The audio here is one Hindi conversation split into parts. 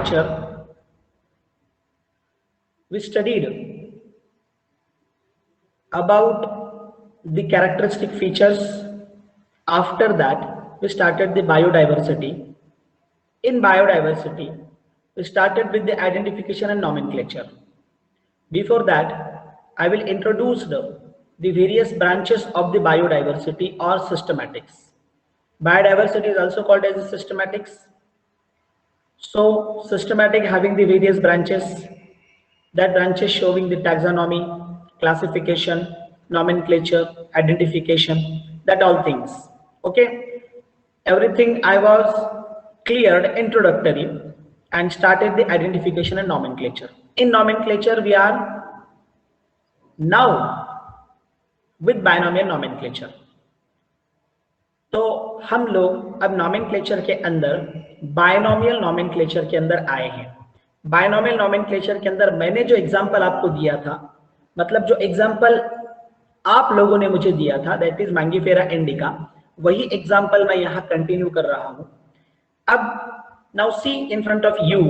lecture, we studied about the characteristic features. After that, we started the biodiversity. In biodiversity, we started with the identification and nomenclature. Before that, I will introduce the various branches of the biodiversity or systematics. Biodiversity is also called as systematics. So systematic having the various branches, that branches showing the taxonomy, classification, nomenclature, identification, that all things. Okay, everything I was cleared introductory and started the identification and nomenclature. In nomenclature, we are now with binomial nomenclature. तो हम लोग अब नॉमेनक्लेचर के अंदर बायनोमियल नॉमेनक्लेचर के अंदर आए हैं। बायनोमियल नॉमेनक्लेचर के अंदर मैंने जो एग्जांपल आपको दिया था, मतलब जो एग्जांपल आप लोगों ने मुझे दिया था, दैट इज मैंगीफेरा इंडिका, वही एग्जांपल मैं यहाँ कंटिन्यू कर रहा हूँ। अब now see in front of you,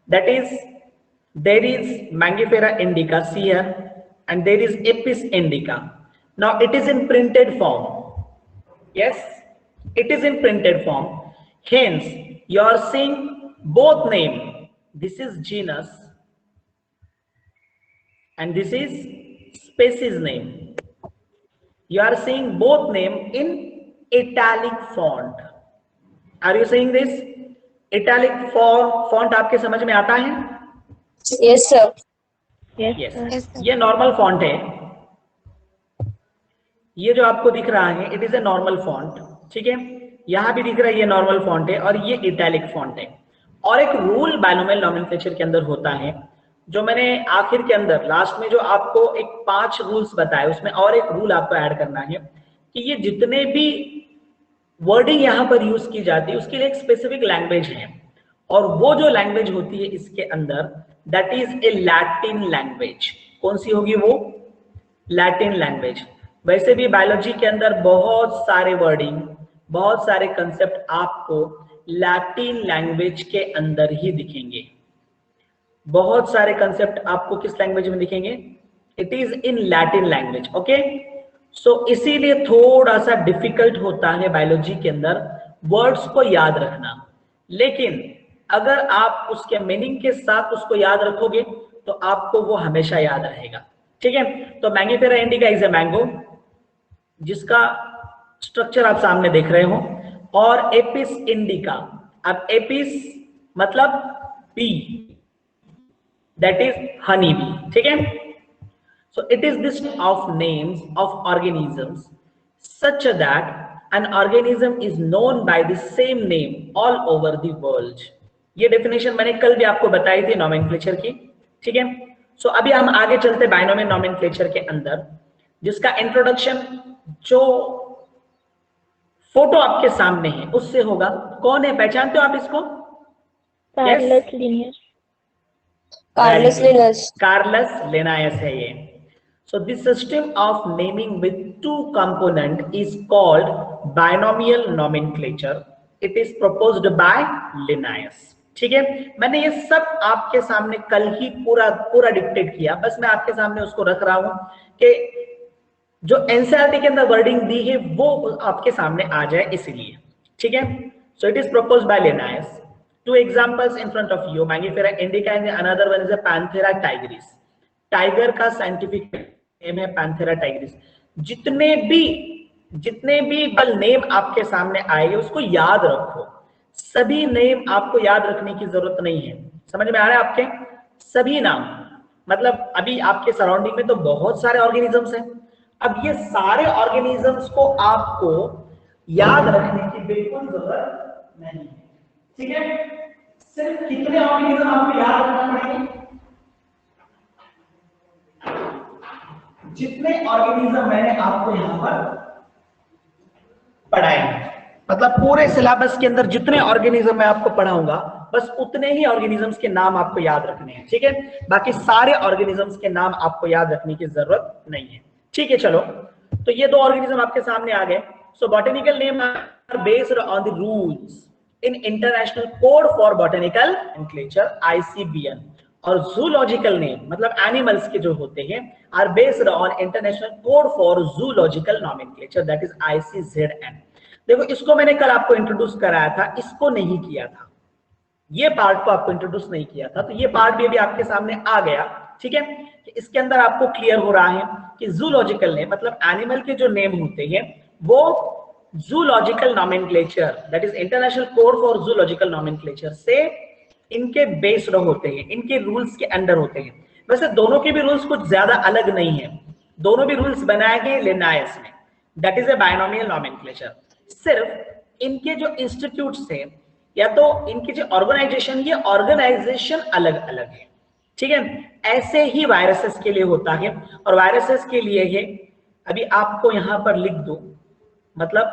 that is there is Mangifera indica, see here, and there is Apis indica. Now it is in printed form. Yes, it is in printed form. Hence, you are seeing both name. This is genus and this is species name. You are seeing both name in italic font. Are you seeing this? Italic font आपके समझ में आता है? Yes, sir. Yes. ये नॉर्मल फॉन्ट है. ये जो आपको दिख रहा है, it is a normal font. ठीक है, यहां भी दिख रहा है ये नॉर्मल फॉन्ट है और ये इटैलिक फॉन्ट है. और एक रूल बायनोमियल नॉमेनक्लेचर के अंदर होता है, जो मैंने आखिर के अंदर लास्ट में जो आपको एक 5 रूल्स बताए, उसमें और एक रूल आपको ऐड करना है कि ये जितने भी वर्डिंग यहां पर यूज की जाती है उसके लिए एक स्पेसिफिक लैंग्वेज है, और वो जो लैंग्वेज होती है इसके अंदर, that is a Latin language. कौन सी होगी वो? Latin language. वैसे भी बायोलॉजी के अंदर बहुत सारे वर्डिंग, बहुत सारे कंसेप्ट आपको लैटिन लैंग्वेज के अंदर ही दिखेंगे. बहुत सारे कंसेप्ट आपको किस लैंग्वेज में दिखेंगे? It is in Latin language. Okay, so इसीलिए थोड़ा सा डिफिकल्ट होता है बायोलॉजी के अंदर वर्ड्स को याद रखना, लेकिन अगर आप उसके मीनिंग के साथ उसको याद रखोगे तो आपको वो हमेशा याद रहेगा. ठीक है, तो Mangifera indica is a mango, जिसका स्ट्रक्चर आप सामने देख रहे हो, और एपिस इंडिका. अब एपिस मतलब bee, that is honey bee. ठीक है, so it is this of names of organisms such that an organism is known by the same name all over the world. ये डेफिनेशन मैंने कल भी आपको बताई थी नॉमेनक्लेचर की. ठीक है, सो अभी हम आगे चलते बायनोमियल नॉमेनक्लेचर के अंदर, जिसका इंट्रोडक्शन जो फोटो आपके सामने है उससे होगा. कौन है, पहचानते हो आप इसको? Carolus Linnaeus. कार्लस लिनायस है ये. So this system of naming with 2 component is called binomial nomenclature. It is proposed by लिनायस. ठीक है, मैंने ये सब आपके सामने कल ही पूरा डिक्टेट किया, बस मैं आपके सामने उसको रख रहा हूं कि जो एनसीईआरटी के अंदर वर्डिंग दी है वो आपके सामने आ जाए, इसीलिए. ठीक है, so it is proposed by लिनायस. 2 examples in front of you, Mangifera indica and another one is a Panthera Tigris. Tiger का साइंटिफिक नेम है पैंथेरा टाइग्रिस. जितने भी बल नेम आपके सामने आएंगे उसको याद रखो. सभी नेम आपको याद रखने की जरूरत नहीं है. समझ में आ रहा है आपके? सभी नाम, मतलब अभी आपके सराउंडिंग में तो बहुत सारे ऑर्गेनिजम्स हैं. अब ये सारे ऑर्गेनिजम्स को आपको याद रखने की बिल्कुल जरूरत नहीं है. ठीक है, सिर्फ कितने ऑर्गेनिज्म आपको याद रखना पड़ेंगे? जितने ऑर्गेनिज्म मैंने आपको यहां पर पढ़ाए हैं, मतलब पूरे सिलेबस के अंदर जितने ऑर्गेनिज्म मैं आपको पढ़ाऊंगा बस उतने ही ऑर्गेनिजम्स के नाम आपको याद रखने हैं. ठीक है, बाकी सारे ऑर्गेनिजम्स के नाम आपको याद रखने की जरूरत नहीं है. ठीक है, चलो, तो ये 2 ऑर्गेनिज्म आपके सामने आ गए. So botanical name are based on the rules. in International Code for Botanical Nomenclature ICBN, और zoological name मतलब animals के जो होते हैं are based on International Code for Zoological Nomenclature, that is ICZN. देखो इसको मैंने कल आपको इंट्रोड्यूस कराया था, इसको नहीं किया था, ये पार्ट को आपको इंट्रोड्यूस नहीं किया था, तो ये पार्ट भी अभी आपके सामने आ गया, ठीक है। कि इसके अंदर आपको क्लियर हो रहा है कि जूलॉजिकल नेम मतलब एनिमल के जो नेम होते हैं वो zoological nomenclature, that is international code for zoological nomenclature से इनके बेस्ड होते हैं, इनके रूल्स के अंडर होते हैं। वैसे दोनों के भी रूल्स कुछ ज्यादा अलग नहीं है, दोनों भी रूल्स बनाए गए लिनायस में, that is a binomial nomenclature. सिर्फ इनके जो इंस्टीट्यूट्स थे या तो इनकी जो ऑर्गेनाइजेशन, ये ऑर्गेनाइजेशन अलग अलग है, ठीक है। ऐसे ही वायरसेस के लिए होता है, और वायरसेस के लिए है, अभी आपको यहां पर लिख दो, मतलब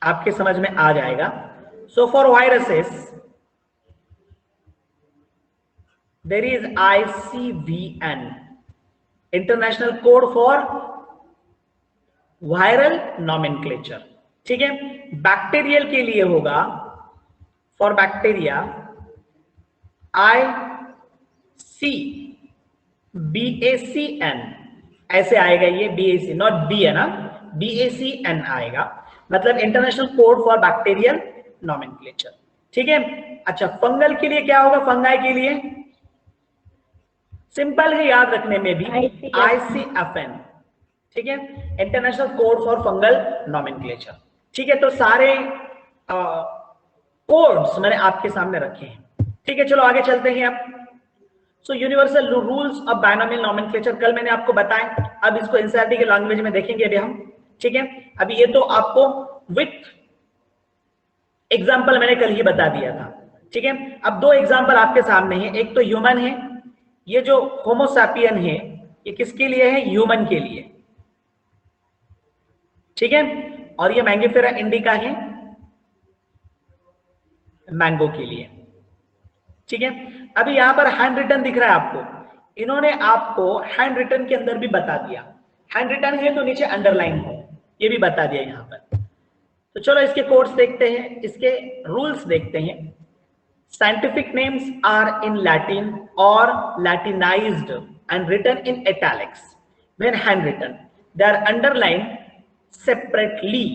आपके समझ में आ जाएगा। So for viruses there is ICVN, international code for viral nomenclature, ठीक है। बैक्टीरियल के लिए होगा फॉर बैक्टीरिया ICBACN, ऐसे आएगा ये, BAC नॉट B है ना, BACN आएगा, मतलब international code for bacterial nomenclature, ठीक है। अच्छा फंगल के लिए क्या होगा, फंगाई के लिए सिंपल है याद रखने में भी, ICFN, ठीक है, international code for fungal nomenclature, ठीक है। तो सारे कोड्स मैंने आपके सामने रखे हैं, ठीक है। चलो आगे चलते हैं अब। So universal rules of binomial nomenclature कल मैंने आपको बताया, अब इसको एनसीईआरटी के लैंग्वेज में देखेंगे अभी हम, ठीक है। अभी ये तो आपको विथ एग्जांपल मैंने कल ही बता दिया था, ठीक है। अब दो एग्जांपल आपके सामने हैं, एक तो ह्यूमन है, ये जो होमोसैपियन है ये किसके लिए है, ह्यूमन के लिए, ठीक है। और ये मैंगिफेरा इंडिका है मैंगो के लिए, ठीक है। अभी यहां पर हैंड रिटन दिख रहा है आपको, इन्होंने आपको हैंड रिटन के अंदर भी बता दिया, हैंड रिटन है तो नीचे अंडरलाइन हो, ये भी बता दिया यहां पर। तो चलो इसके कोड्स देखते हैं, इसके रूल्स देखते हैं। Scientific names are in Latin और Latinized and written in italics when hand written, they are underline separately.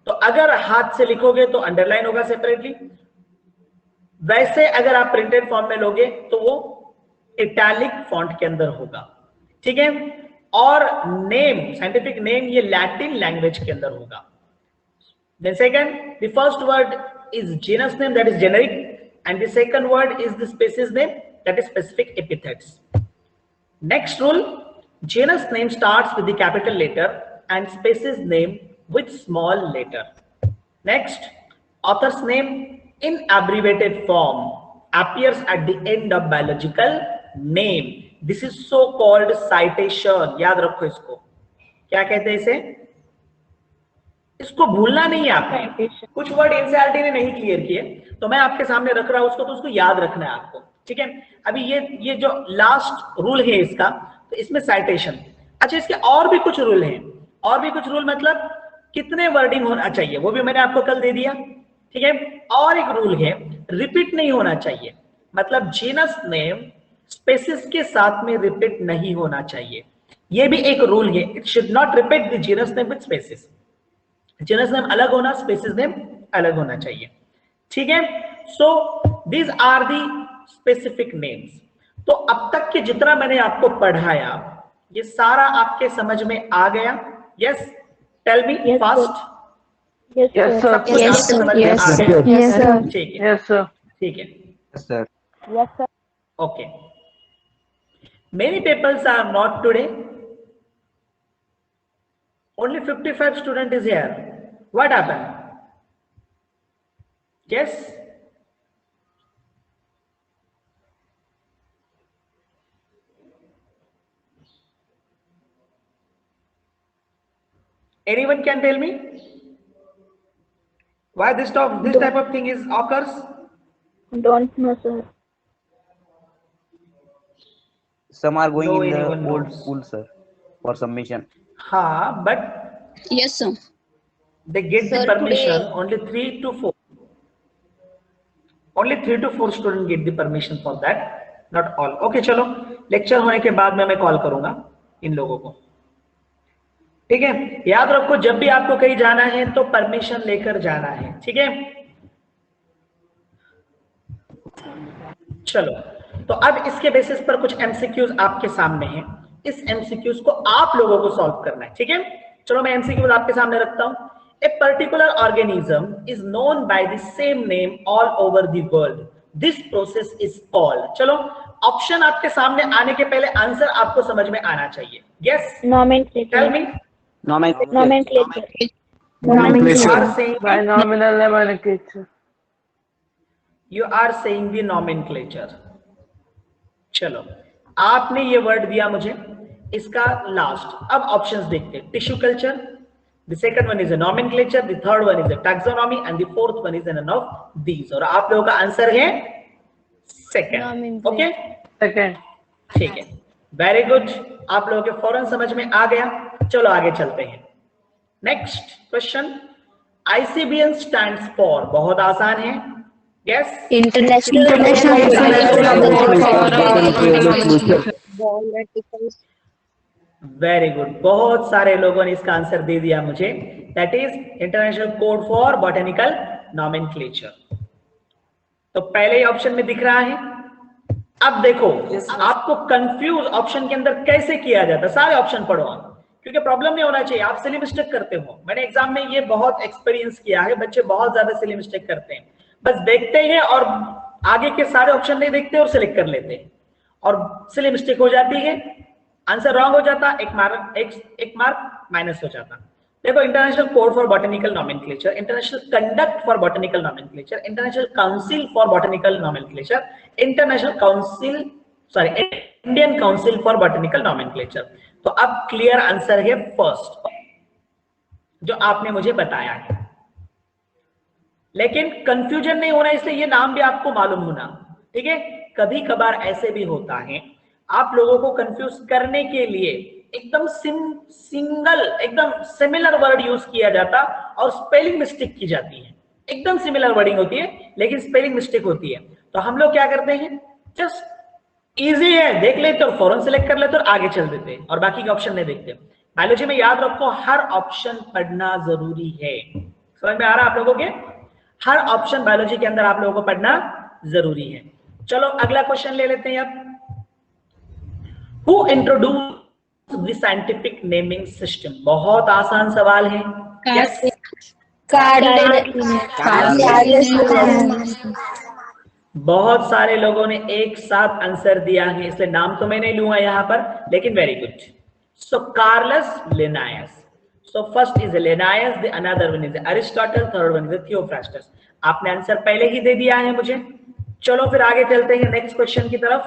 तो अगर हाथ से लिखोगे तो अंडरलाइन होगा सेपरेटली, वैसे अगर आप प्रिंटेड फॉर्म में लोगे तो वो इटैलिक फॉन्ट के अंदर होगा, ठीक है। और नेम, साइंटिफिक नेम ये लैटिन लैंग्वेज के अंदर होगा। Then second, the first word is genus name, that is generic, and the second word is the species name, that is specific epithets. Next rule, genus name starts with the capital letter and species name with small letter. Next, author's name in abbreviated form appears at the end of biological name. This is so called citation. याद रखो इसको, क्या कहते हैं इसे, इसको भूलना नहीं है आपने। कुछ वर्ड एनसीईआरटी ने नहीं क्लियर किए तो मैं आपके सामने रख रहा हूं उसको, तो उसको याद रखना है आपको, ठीक है। अभी ये जो लास्ट रूल है इसका, तो इसमें साइटेशन। अच्छा इसके और भी कुछ रूल हैं, और भी कुछ रूल मतलब कितने वर्डिंग होना चाहिए वो भी मैंने आपको कल दे दिया, ठीक है। और एक रूल है रिपीट नहीं होना चाहिए, मतलब जीनस नेम स्पेसिस के साथ में रिपीट नहीं होना चाहिए, ये भी एक रूल है। It should not repeat the genus name with species, genus name अलग होना, स्पेसिस नेम अलग होना चाहिए, ठीक है। So these are the specific names. तो अब तक के जितना मैंने आपको पढ़ाया ये सारा आपके समझ में आ गया? Yes, tell me fast. Yes, sir. Yes, sir. Yes, sir. Yes, sir. ठीक है, Yes, sir. ठीक है, Yes, sir. Yes, sir. Okay. Many peoples are not today. Only 55 student is here. What happened? Yes? Anyone can tell me why this type of thing is occurs? Don't know, sir. Some are going No, in the anyone old knows. school, sir, for submission. हाँ, but Yes, sir. they get the Sir, permission. today- Only 3 to 4. Only 3 to 4 students get the permission for that. Not all. Okay, चलो लेक्चर होने के बाद में मैं कॉल करूंगा इन लोगों को, ठीक है। याद रखो जब भी आपको कहीं जाना है तो परमिशन लेकर जाना है, ठीक है। चलो, तो अब इसके बेसिस पर कुछ एमसीक्यूज आपके सामने हैं। इस एमसीक्यूज को आप लोगों को सॉल्व करना है, ठीक है। चलो मैं एमसीक्यूज आपके सामने रखता हूं। A particular organism is known by the same name all over the world, this process is called. चलो ऑप्शन आपके सामने आने के पहले आंसर आपको समझ में आना चाहिए। Yes, tell me. Nomenclature. Binomial nomenclature. You are saying the nomenclature. चलो आपने ये वर्ड दिया मुझे, इसका लास्ट। अब ऑप्शंस देखते हैं। Tissue culture, the second one is a nomenclature, the third one is a taxonomy and the fourth one is none of these. और आप लोगों का आंसर है सेकंड। Okay, Second. ठीक है, वेरी गुड। आप लोगों के फौरन समझ में आ गया। चलो आगे चलते हैं। Next question, ICBN stands for, बहुत आसान है। यस, वेरी गुड, बहुत सारे लोगों ने इसका आंसर दे दिया मुझे। That is international code for botanical nomenclature. तो पहले ही ऑप्शन में दिख रहा है। अब देखो आपको कंफ्यूज ऑप्शन के अंदर कैसे किया जाता है। सारे ऑप्शन पढ़ो आप, क्योंकि प्रॉब्लम नहीं होना चाहिए। आप सिली मिस्टेक करते हो, मैंने एग्जाम में ये बहुत एक्सपीरियंस किया है। बच्चे बहुत ज्यादा सिली मिस्टेक करते हैं, बस देखते हैं और आगे के सारे ऑप्शन नहीं देखते और सिलेक्ट कर लेते हैं, और सिली मिस्टेक हो जाती है, आंसर रॉन्ग हो जाता, एक मार्क माइनस हो जाता। देखो, international code for botanical nomenclature, international conduct for botanical nomenclature, international council for botanical nomenclature, international council, sorry, Indian council for botanical nomenclature. तो अब क्लियर आंसर है फर्स्ट, जो आपने मुझे बताया है। लेकिन कंफ्यूजन नहीं होना, इसलिए ये नाम भी आपको मालूम होना, ठीक है। कभी कभार ऐसे भी होता है, आप लोगों को कंफ्यूज करने के लिए एकदम सिंगल, एकदम सिमिलर वर्ड यूज किया जाता और स्पेलिंग मिस्टेक की जाती है। एकदम सिमिलर वर्डिंग होती है लेकिन स्पेलिंग मिस्टेक होती है। तो हम लोग क्या करते हैं, जस्ट इजी है देख लेते और फौरन सेलेक्ट कर लेते और आगे चल देते हैं, और बाकी के ऑप्शन नहीं देखते। बायोलॉजी में याद रखो, हर ऑप्शन पढ़ना जरूरी है। समझ में आ रहा है आप लोगों के? हर ऑप्शन बायोलॉजी के अंदर आप लोगों को पढ़ना जरूरी है। चलो अगला क्वेश्चन ले लेते हैं अब। Who introduced the scientific naming system? बहुत आसान सवाल है। Yes. बहुत सारे लोगों ने एक साथ आंसर दिया है, इसलिए नाम तो मैं नहीं लूंगा यहाँ पर, लेकिन very good. So Carolus Linnaeus. So first is Linnaeus, the another one is Aristotle, third one is Theophrastus. आपने आंसर पहले ही दे दिया है मुझे। चलो फिर आगे चलते हैं नेक्स्ट क्वेश्चन की तरफ।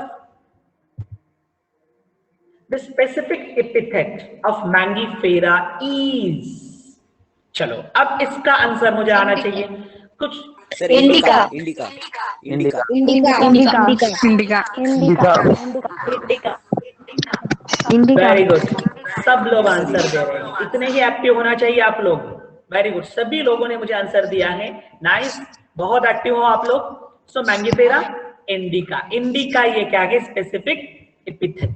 The specific epithet of Mangifera is, चलो अब इसका आंसर मुझे आना चाहिए कुछ। इंडिका। वेरी गुड, सब लोग आंसर दे रहे हैं, इतने ही एक्टिव होना चाहिए आप लोग। वेरी गुड, सभी लोगों ने मुझे आंसर दिया है। नाइस, बहुत एक्टिव हो आप लोग। सो मैंगिफेरा इंडिका, इंडिका ये क्या है, स्पेसिफिक एपिथेट।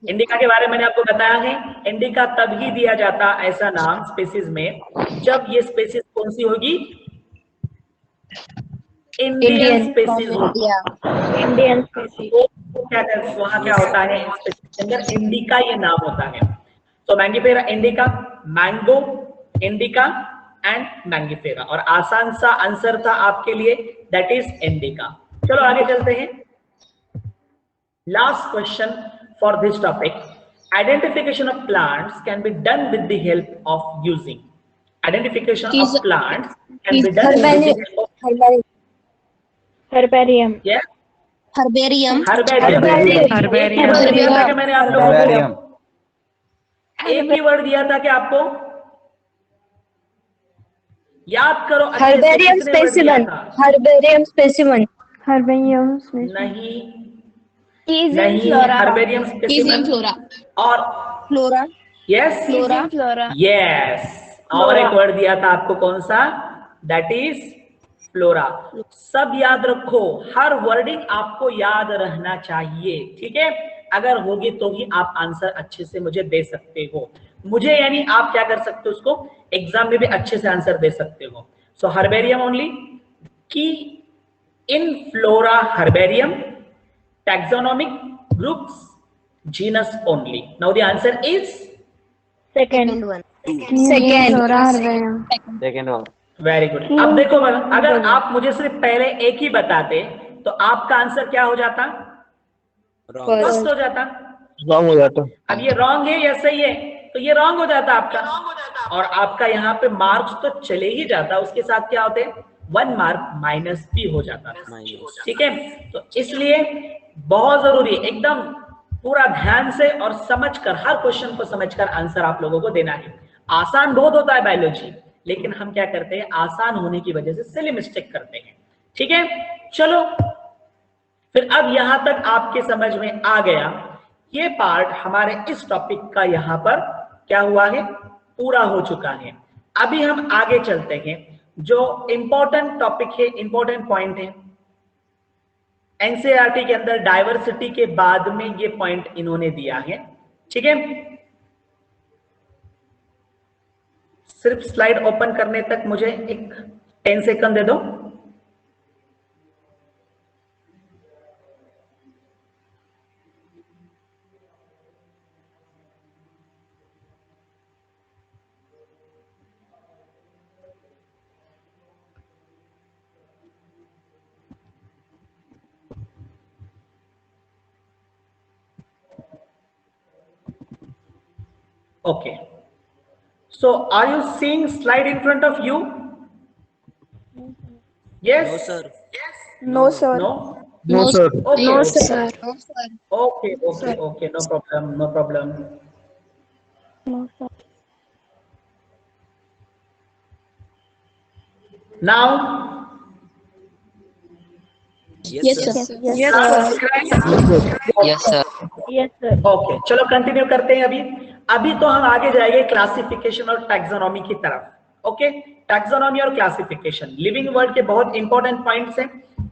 इंडिका के बारे में मैंने आपको बताया है, इंडिका तब ही दिया जाता ऐसा नाम स्पेसीज में जब ये स्पेसीज कौन सी होगी, इंडियन स्पेसीज होगी। Indian species. वहां क्या होता है, अंदर इंडिका ये नाम होता है। तो Mangifera indica, mango indica and Mangifera, और आसान सा आंसर था आपके लिए, दैट इज इंडिका। चलो आगे चलते हैं। Last question for this topic, identification of plants can be done with the help of using, identification of plants can be done with the help of Herbarium. Herbarium. मैंने आप लोगों को एक ही वर्ड दिया था कि आपको याद करो। Herbarium specimen. Herbarium specimen. Herbarium नहीं, Is हर्बेरियम स्पेसिमेन फ्लोरा और फ्लोरा यस Flora. यस, और एक वर्ड दिया था आपको, कौन सा? That is flora. सब याद रखो, हर वर्डिंग आपको याद रहना चाहिए, ठीक है? अगर होगी तो ही आप आंसर अच्छे से मुझे दे सकते हो। मुझे यानी आप क्या कर सकते हो, उसको एग्जाम में भी अच्छे से आंसर दे सकते हो। सो हर्बेरियम ओनली, की in flora herbarium, taxonomic groups, genus only. Now the answer is Second. Second one. Second. Second one. very good. अब देखो अगर आप मुझे सिर्फ पहले एक ही बताते तो आपका आंसर क्या हो जाता? फर्स्ट हो जाता। रॉन्ग हो जाता। अब ये रॉन्ग है या सही है? तो ये रॉन्ग हो जाता आपका, और आपका यहाँ पे मार्क्स तो चले ही जाता, उसके साथ क्या होते? 1 मार्क माइनस भी हो जाता, ठीक है? तो इसलिए बहुत जरूरी, एकदम पूरा ध्यान से और समझकर, हर क्वेश्चन को समझकर आंसर आप लोगों को देना है। आसान बहुत होता है बायोलॉजी, लेकिन हम क्या करते हैं, आसान होने की वजह से सिली मिस्टेक करते हैं, ठीक है? चलो फिर अब यहां तक आपके समझ में आ गया, ये पार्ट हमारे इस टॉपिक का यहां पर क्या हुआ है, पूरा हो चुका है। अभी हम आगे चलते हैं, जो इंपॉर्टेंट टॉपिक है, इंपॉर्टेंट पॉइंट है। एनसीईआरटी के अंदर डाइवर्सिटी के बाद में ये पॉइंट इन्होंने दिया है, ठीक है? सिर्फ स्लाइड ओपन करने तक मुझे एक 10 सेकंड दे दो। Okay, so are you seeing slide in front of you? Yes? No, sir. No, sir. No? No, sir. Okay, No, okay. sir. No, sir. Okay, okay, okay, no problem, no problem. No, sir. Now, Yes, sir. Yes, sir. Yes, sir. Yes, sir. Okay, चलो कंटिन्यू करते हैं। अभी तो हम आगे जाएंगे क्लासिफिकेशन और टैक्सोनॉमी की तरफ। ओके, टैक्सोनॉमी और क्लासिफिकेशन लिविंग वर्ल्ड के बहुत इंपॉर्टेंट पॉइंट्स हैं,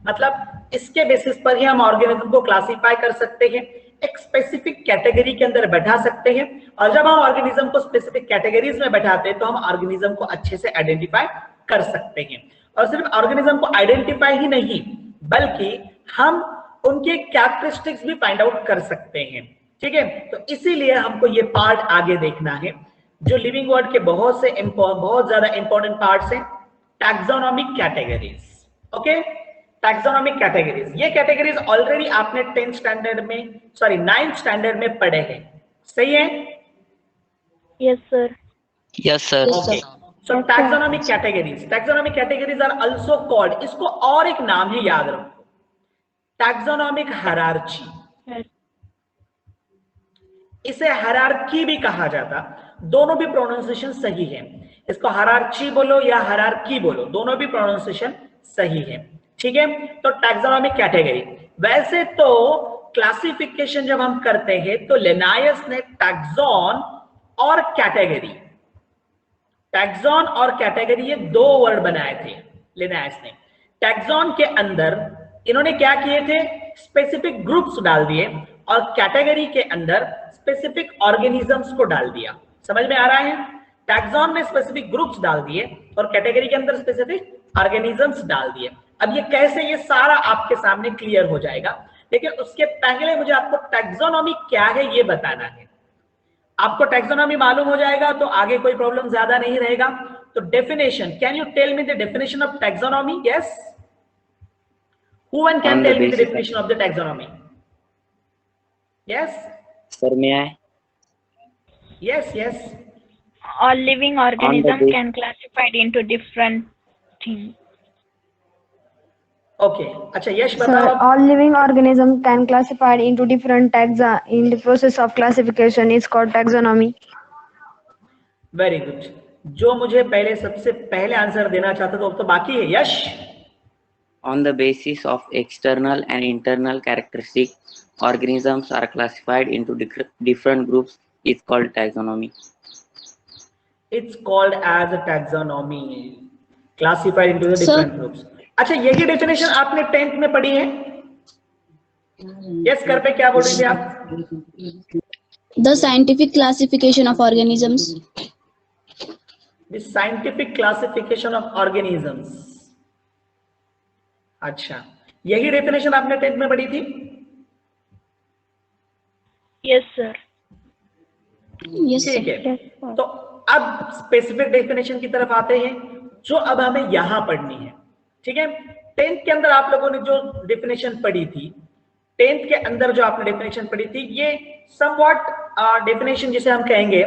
मतलब इसके बेसिस पर ही हम ऑर्गेनिज्म को क्लासिफाई कर सकते हैं, एक स्पेसिफिक कैटेगरी के अंदर बैठा सकते हैं। और जब हम ऑर्गेनिज्म को स्पेसिफिक कैटेगरीज में बैठाते हैं तो हम ऑर्गेनिज्म को अच्छे से आइडेंटिफाई कर सकते हैं। और सिर्फ ऑर्गेनिज्म को आइडेंटिफाई ही नहीं, बल्कि हम उनके कैरेक्टरिस्टिक्स भी फाइंड आउट कर सकते हैं, ठीक है? तो इसीलिए हमको ये पार्ट आगे देखना है, जो लिविंग वर्ल्ड के बहुत ज्यादा इंपॉर्टेंट पार्ट्स हैं, taxonomic categories. Okay, taxonomic categories, ये कैटेगरीज ऑलरेडी आपने 9th स्टैंडर्ड में पढ़े हैं, सही है? Yes, sir. Yes, sir. Okay, so taxonomic categories are also called, इसको और एक नाम है, याद रखो, टैक्सोनॉमिक हायरार्ची। इसे हायरार्की भी कहा जाता, दोनों भी प्रोनाउंसिएशन सही है। इसको हायरार्ची बोलो या हायरार्की बोलो, दोनों भी प्रोनाउंसिएशन सही है, ठीक है? तो टैक्सोनॉमिक कैटेगरी, वैसे तो क्लासिफिकेशन जब हम करते हैं तो लिनायस ने टैक्सॉन और कैटेगरी, टैक्सॉन और कैटेगरी ये 2 वर्ड बनाए थे लिनायस ने। टैक्सॉन के अंदर इन्होंने क्या किए थे, स्पेसिफिक ग्रुप्स डाल दिए, और कैटेगरी के अंदर स्पेसिफिक ऑर्गेनिजम्स को डाल दिया। समझ में आ रहा है? टैक्सॉन में स्पेसिफिक ग्रुप्स डाल दिए और कैटेगरी के अंदर स्पेसिफिक ऑर्गेनिजम्स डाल दिए। अब ये कैसे, ये सारा आपके सामने क्लियर हो जाएगा, लेकिन उसके पहले मुझे आपको टैक्सोनॉमी क्या है ये बताना है। आपको टैक्सोनॉमी मालूम हो जाएगा तो आगे कोई प्रॉब्लम ज्यादा नहीं रहेगा। तो definition, can you tell me the definition of taxonomy? Yes, who one can tell me the definition of the taxonomy? Yes, Sir, may I? yes. All living organisms base- can classified into different things. Okay, अच्छा यश Sir, बताओ। all living organisms can classified into different taxa. In the process of classification is called taxonomy. Very good. जो मुझे पहले सबसे पहले आंसर देना चाहता था वो तो बाकी है, यश। On the basis of external and internal characteristics, organisms are classified into different groups is called taxonomy. It's called as a taxonomy, classified into the Sir. different groups. अच्छा, यही डेफिनेशन आपने 10th में पढ़ी है? यस, कर पे क्या बोल रही थी आप? The scientific classification of organisms. The scientific classification of organisms. अच्छा, यही डेफिनेशन आपने 10th में पढ़ी थी? Yes, sir. Yes, ठीक sir. है, Yes, sir. तो अब स्पेसिफिक डेफिनेशन की तरफ आते हैं जो अब हमें यहां पढ़नी है। ठीक है, 10th के अंदर आप लोगों ने जो डेफिनेशन पढ़ी थी, 10th के अंदर जो आपने डेफिनेशन पढ़ी थी, ये समवॉट डेफिनेशन जिसे हम कहेंगे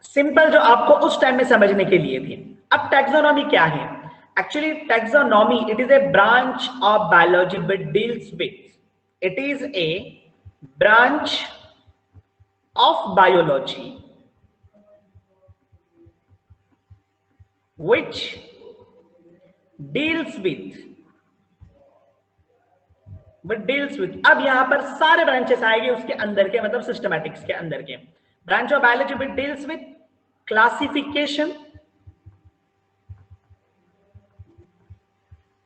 सिंपल, जो आपको उस टाइम में समझने के लिए थी। अब टैक्सोनॉमी क्या है? Actually taxonomy, it is A branch of biology which deals with, it is A branch of biology which deals with अब यहां पर सारे ब्रांचेस आएंगे उसके अंदर के, मतलब सिस्टमैटिक्स के अंदर के। Branch of biology which deals with classification,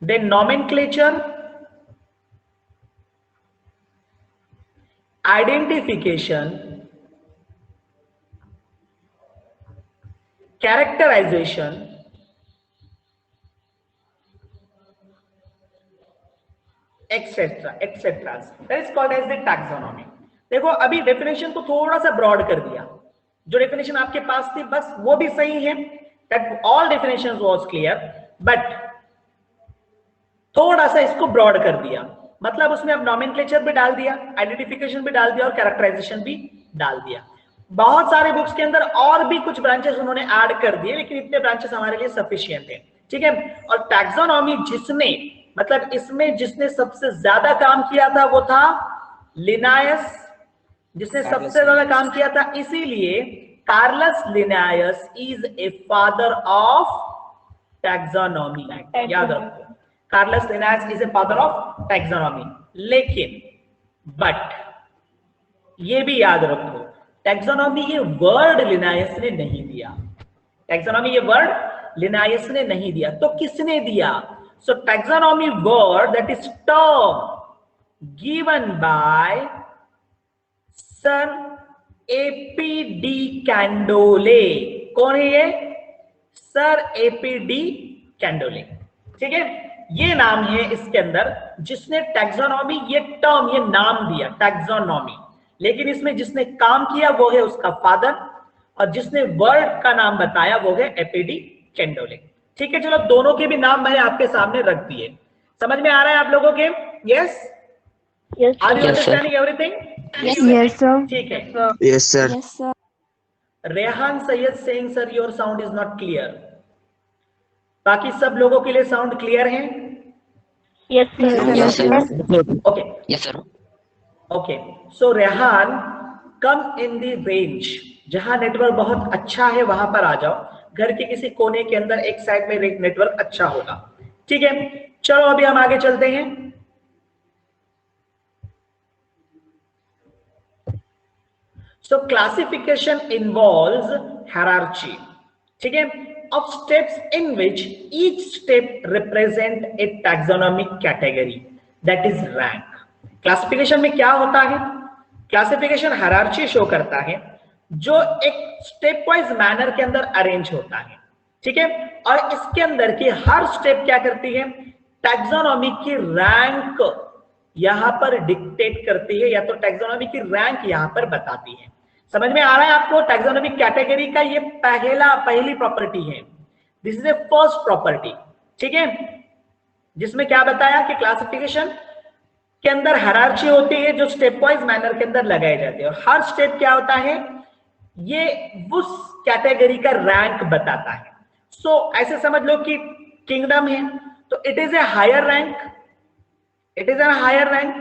then nomenclature, identification, characterization, etc. etc. That is called as the taxonomy. देखो, अभी डेफिनेशन को थोड़ा सा ब्रॉड कर दिया। जो डेफिनेशन आपके पास थी बस वो भी सही है, that all definitions was clear, but थोड़ा सा इसको ब्रॉड कर दिया। मतलब उसमें अब नॉमेनक्लेचर भी डाल दिया, आइडेंटिफिकेशन भी डाल दिया और कैरेक्टराइजेशन भी डाल दिया। बहुत सारे बुक्स के अंदर और भी कुछ ब्रांचेस उन्होंने ऐड कर दिए, लेकिन इतने ब्रांचेस हमारे लिए सफिशिएंट है। ठीक है, और टैक्सोनॉमी जिसने, मतलब इसमें जिसने सबसे ज्यादा काम किया था वो था लिनायस, जिसने सबसे ज्यादा काम किया था, इसीलिए Carolus Linnaeus is a father of taxonomy. याद रखो, Carolus Linnaeus is a father of taxonomy. लेकिन बट ये भी याद रखो, टैक्सोनॉमी ये वर्ड लिनायस ने नहीं दिया। टैक्सोनॉमी ये वर्ड लिनायस ने नहीं दिया, तो किसने दिया? So taxonomy word, that is term given by sir APD Candolle. कौन है ये? Sir APD Candolle. ठीक है, ये नाम है इसके अंदर जिसने टैक्सोनॉमी, ये टर्म, ये नाम दिया टैक्सोनॉमी। लेकिन इसमें जिसने काम किया वो है उसका फादर, और जिसने वर्ड का नाम बताया वो है एपीडी कैंडोले। ठीक है, चलो दोनों के भी नाम मैंने आपके सामने रख दिए। समझ में आ रहा है आप लोगों के? Yes, Yes, are you Yes, sir. Understanding everything? Yes, sir. ठीक है। Yes, sir. Yes, sir. Rehan Syed saying sir your sound is not clear. बाकी सब लोगों के लिए साउंड क्लियर है? yes, sir. Yes, sir. Okay Yes, sir. Okay, so Rehan, come in the range, जहां नेटवर्क बहुत अच्छा है वहां पर आ जाओ। घर के किसी कोने के अंदर एक साइड में नेटवर्क अच्छा होगा। ठीक है, चलो अभी हम आगे चलते हैं। सो क्लासिफिकेशन इन्वॉल्व्स हायरार्ची, ठीक है, of steps in which each step represent a taxonomic category, that is rank. Classification में क्या होता है? क्लासिफिकेशन हायरार्ची शो करता है जो एक स्टेप वाइज मैनर के अंदर अरेंज होता है। ठीक है, और इसके अंदर की हर स्टेप क्या करती है? टैक्सोनॉमी की रैंक यहां पर डिक्टेट करती है, या तो टैक्सोनॉमी की रैंक यहां पर बताती है। समझ में आ रहा है आपको? टैक्सोनॉमिक कैटेगरी का ये पहली प्रॉपर्टी है, this is a first property. ठीक है, जिसमें क्या बताया कि क्लासिफिकेशन के अंदर हायरार्ची होती है जो स्टेप वाइज मैनर के अंदर लगाए जाते हैं, और हर स्टेप क्या होता है? ये उस कैटेगरी का रैंक बताता है। सो ऐसे समझ लो कि किंगडम है तो it is a higher rank, it is a higher rank,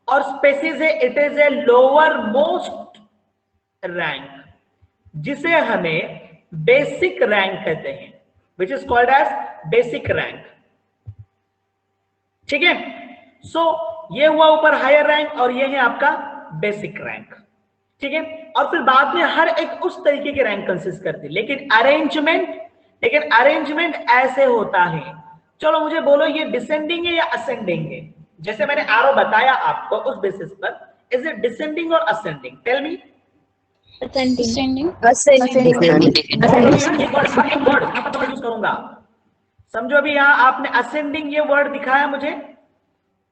और स्पेसीज है, it is a lower most rank, जिसे हमें बेसिक रैंक कहते हैं, which is called as basic rank. ठीक है, सो ये हुआ ऊपर हायर रैंक और ये है आपका बेसिक रैंक। ठीक है, और फिर बाद में हर एक उस तरीके की रैंक कंसिस्ट करती है। लेकिन अरेंजमेंट ऐसे होता है। चलो मुझे बोलो ये डिसेंडिंग है या असेंडिंग है? जैसे मैंने आरो बताया आपको उस बेसिस पर, इज इट डिसेंडिंग और ascending? Tell me. Ascending. Use करूंगा, समझो अभी यहाँ आपने असेंडिंग ये वर्ड दिखाया मुझे,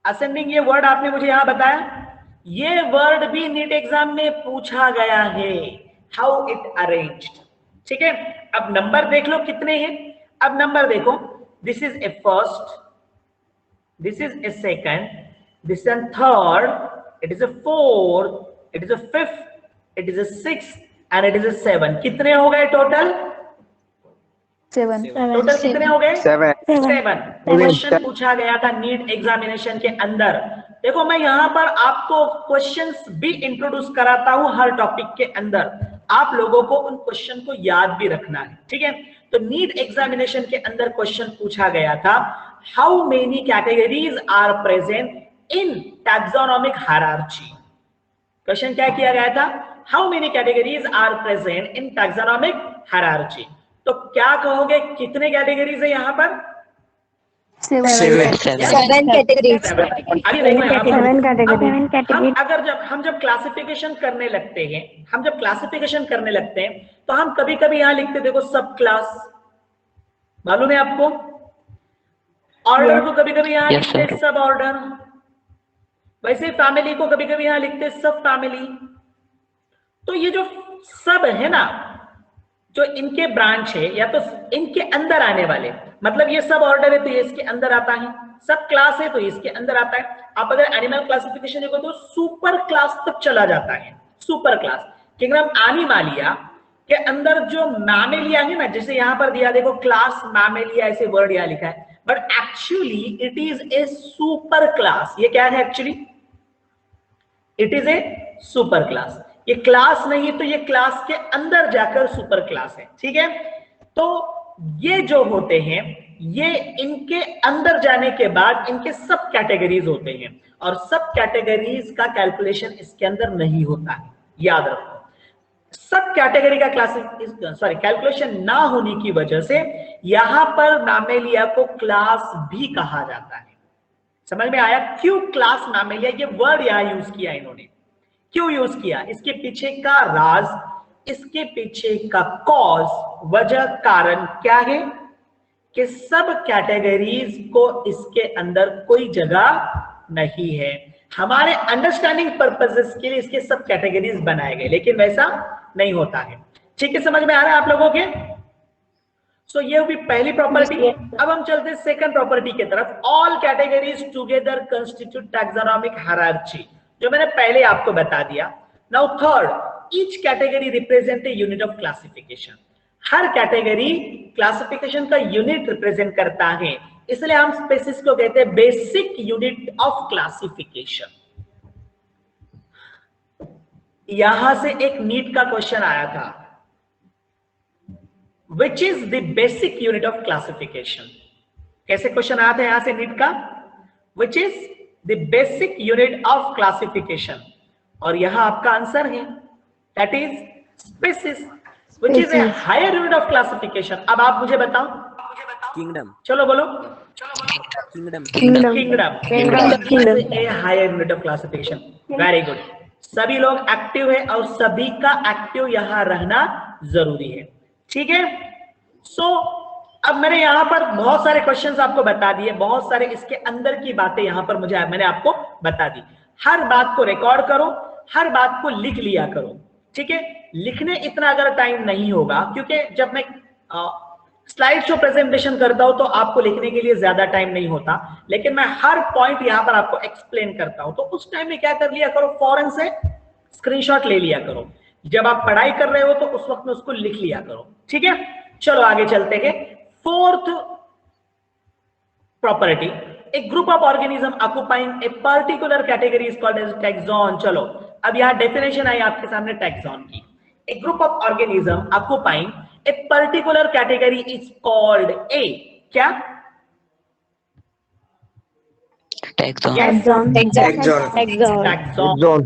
असेंडिंग ये वर्ड आपने मुझे यहाँ बताया, ये वर्ड भी नीट एग्जाम में पूछा गया है, हाउ इट अरेंज्ड। ठीक है, अब नंबर देख लो कितने हैं। अब नंबर देखो, this is a first, this is a second, this is third, it is a fourth, it is a fifth, it is a sixth and it is a seven. कितने हो गए टोटल? 7. टोटल कितने हो गए? 7. 7 क्वेश्चन पूछा गया था नीट एग्जामिनेशन के अंदर। देखो मैं यहाँ पर आपको क्वेश्चंस भी इंट्रोड्यूस कराता हूँ हर टॉपिक के अंदर, आप लोगों को उन क्वेश्चन को याद भी रखना है। ठीक है, तो नीट एग्जामिनेशन के अंदर क्वेश्चन पूछा गया था, how many categories are present in taxonomic hierarchy. Question क्या किया गया था? How many categories are present in taxonomic hierarchy. तो क्या कहोगे, कितने कैटेगरीज है यहाँ पर? 7 categories. अभी देखो यहाँ पर, 7 categories. अगर जब क्लासिफिकेशन करने लगते हैं, तो हम कभी कभी यहाँ लिखते, देखो सब क्लास, मालूम है आपको? ऑर्डर को कभी कभी यहाँ लिखते सब ऑर्डर, वैसे फैमिली को कभी कभी यहाँ लिखते सब फैमिली। तो ये जो सब है ना, जो इनके ब्रांच है या तो इनके अंदर आने वाले, मतलब ये सब ऑर्डर है तो ये इसके अंदर आता है, सब क्लास है तो इसके अंदर आता है। आप अगर एनिमल क्लासिफिकेशन देखो तो सुपर क्लास तक चला जाता है, सुपर क्लास। किंगडम एनिमालिया के अंदर जो मैमेलिया है ना, जैसे यहाँ पर दिया देखो क्लास मैमेलिया, ऐसे वर्ड यहाँ लिखा है, but actually it is A super class. ये क्या है actually? It is A super class. ये क्लास नहीं तो ये क्लास के अंदर जाकर सुपर क्लास है। ठीक है, तो ये जो होते हैं, ये इनके अंदर जाने के बाद इनके सब कैटेगरीज होते हैं, और सब कैटेगरीज का कैलकुलेशन इसके अंदर नहीं होता है, याद रखो। सब कैटेगरी का कैलकुलेशन ना होने की वजह से यहां पर मैमेलिया को क्लास भी कहा जाता है। समझ में आया क्यों क्लास मैमेलिया? ये वर्ड यहां यूज किया इन्होंने, क्यों यूज किया? इसके पीछे का राज, इसके पीछे का कॉज, वजह, कारण क्या है कि सब कैटेगरीज को इसके अंदर कोई जगह नहीं है। हमारे अंडरस्टैंडिंग पर्पसेस के लिए इसके सब कैटेगरीज बनाए गए, लेकिन वैसा नहीं होता है। ठीक है, समझ में आ रहा है आप लोगों के? सो ये हुई पहली प्रॉपर्टी। अब हम चलते हैं सेकंड प्रॉपर्टी की तरफ। All categories together constitute taxonomic hierarchy, जो मैंने पहले आपको बता दिया। Now third, each category represent a unit of classification. हर कैटेगरी क्लासिफिकेशन का यूनिट रिप्रेजेंट करता है, इसलिए हम स्पेसिस को कहते हैं बेसिक यूनिट ऑफ क्लासिफिकेशन। यहां से एक नीट का क्वेश्चन आया था, which is the basic unit of classification. कैसे क्वेश्चन आया था यहां से नीट का? Which is the basic unit of classification, और यहां आपका आंसर है that is species, which is a higher unit of classification. अब आप मुझे बताओ, किंगडम। चलो बोलो। Kingdom. A higher unit of classification. Very good, सभी लोग एक्टिव है और सभी का एक्टिव यहां रहना जरूरी है। ठीक है, सो अब मैंने यहां पर बहुत सारे क्वेश्चंस आपको बता दिए, बहुत सारे इसके अंदर की बातें यहां पर मैंने आपको बता दी। हर बात को रिकॉर्ड करो, हर बात को लिख लिया करो। ठीक है, लिखने इतना अगर टाइम नहीं होगा, क्योंकि जब मैं स्लाइड शो प्रेजेंटेशन करता हूं तो आपको लिखने के लिए ज्यादा टाइम नहीं होता, लेकिन मैं हर पॉइंट यहां पर आपको एक्सप्लेन करता हूं, तो उस टाइम में क्या कर लिया करो, फौरन से स्क्रीनशॉट ले लिया करो। जब आप पढ़ाई कर रहे हो तो उस वक्त में उसको लिख लिया करो। ठीक है, चलो आगे चलते हैं। Fourth property, a group of organism occupying a particular category is called as taxon. चलो अब यहां डेफिनेशन आई आपके सामने टैक्सॉन की। A group of organism occupying a particular category is called a क्या? Taxon. टैक्सॉन।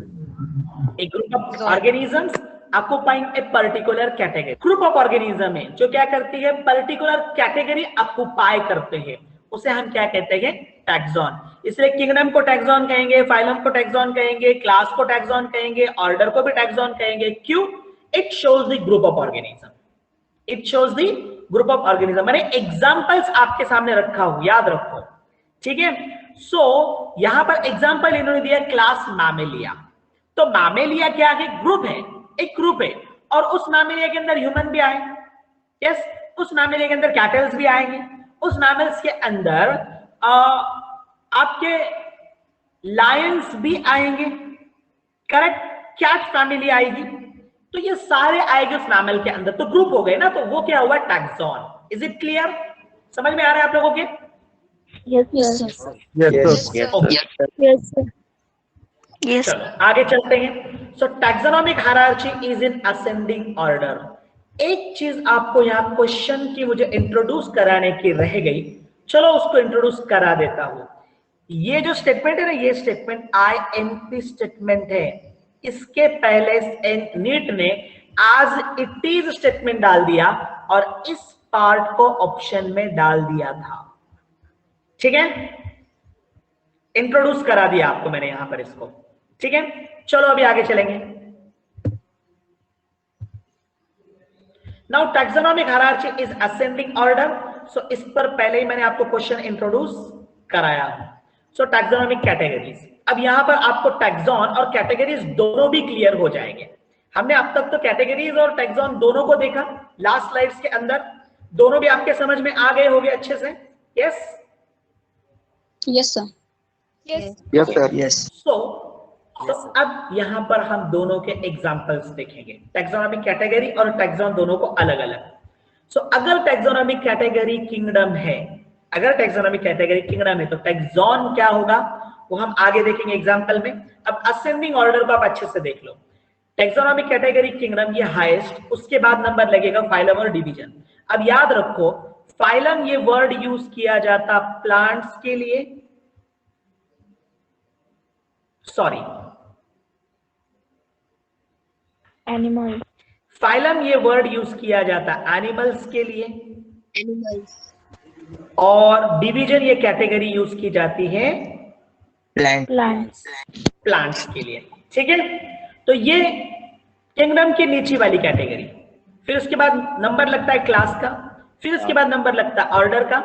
A group of organisms occupying a particular category. Group of organism है जो क्या करती है, particular category occupy करते हैं, उसे हम क्या कहते हैं, टैक्सॉन. इसलिए किंगडम को टैक्सॉन कहेंगे, फाइलम को टैक्सॉन कहेंगे, क्लास को टैक्सॉन कहेंगे, ऑर्डर को भी टैक्सॉन कहेंगे. क्यों? It shows the group of organism. It shows the group of organism. मैंने एग्जांपल्स आपके सामने रखा हूं, याद रखो. ठीक है. सो यहां पर एग्जांपल इन्होंने दिया क्लास मैमेलिया. तो मैमेलिया क्या है? ग्रुप है, एक ग्रुप है. और उस मैमेलिया के अंदर ह्यूमन भी आए. यस, उस मैमेलिया के अंदर कैटल्स भी आएंगे. उस मैमल्स के अंदर आपके लायंस भी आएंगे. करेक्ट. कैट फैमिली आएगी. तो ये सारे आएंगे उस मैमल के अंदर. तो ग्रुप हो गए ना. तो वो क्या हुआ? टैक्सॉन. Is it clear? समझ में आ रहा है आप लोगों के? Yes, Yes, sir. sir. Yes, sir. Yes. चलो आगे चलते हैं. So taxonomic hierarchy is in ascending order. एक चीज आपको यहाँ क्वेश्चन की मुझे इंट्रोड्यूस कराने की रह गई. चलो उसको इंट्रोड्यूस करा देता हूं. ये जो स्टेटमेंट है ना, ये स्टेटमेंट INP स्टेटमेंट है. इसके पहले नीट ने आज इट इज स्टेटमेंट डाल दिया और इस पार्ट को ऑप्शन में डाल दिया था. ठीक है, इंट्रोड्यूस करा दिया आपको मैंने यहां पर इसको. ठीक है, चलो अभी आगे चलेंगे. Now taxonomic hierarchy is ascending order. So इस पर पहले ही मैंने आपको क्वेश्चन इंट्रोड्यूस कराया हूं. सो टैक्सोनॉमिक कैटेगरीज. अब यहां पर आपको टैक्सॉन और कैटेगरीज दोनों भी क्लियर हो जाएंगे. हमने अब तक तो कैटेगरीज और टैक्सॉन दोनों को देखा लास्ट स्लाइड्स के अंदर. दोनों भी आपके समझ में आ गए होंगे अच्छे से. Yes. Yes, sir. Yes, sir. Yes. सो अब यहां पर हम दोनों के एग्जांपल्स देखेंगे. टैक्सोनॉमिक कैटेगरी और टैक्सॉन दोनों को अलग अलग. सो अगर टैक्सोनॉमिक कैटेगरी किंगडम है, अगर टैक्सोनॉमिक कैटेगरी किंगडम है तो टैक्सॉन क्या होगा वो हम आगे देखेंगे एग्जांपल में. अब असेंडिंग ऑर्डर को आप अच्छे से देख लो. टैक्सोनॉमिक कैटेगरी किंगडम ये हाईएस्ट, उसके बाद नंबर लगेगा फाइलम और डिवीजन. अब याद रखो फाइलम ये वर्ड यूज किया जाता प्लांट्स के लिए, सॉरी Animal. फाइलम ये वर्ड यूज किया जाता एनिमल्स के लिए, और डिवीजन ये कैटेगरी यूज की जाती है Plant. Plants. प्लांट्स के लिए. ठीक है, तो ये किंगडम की नीचे वाली कैटेगरी. फिर उसके बाद नंबर लगता है क्लास का, फिर उसके बाद नंबर लगता है ऑर्डर का,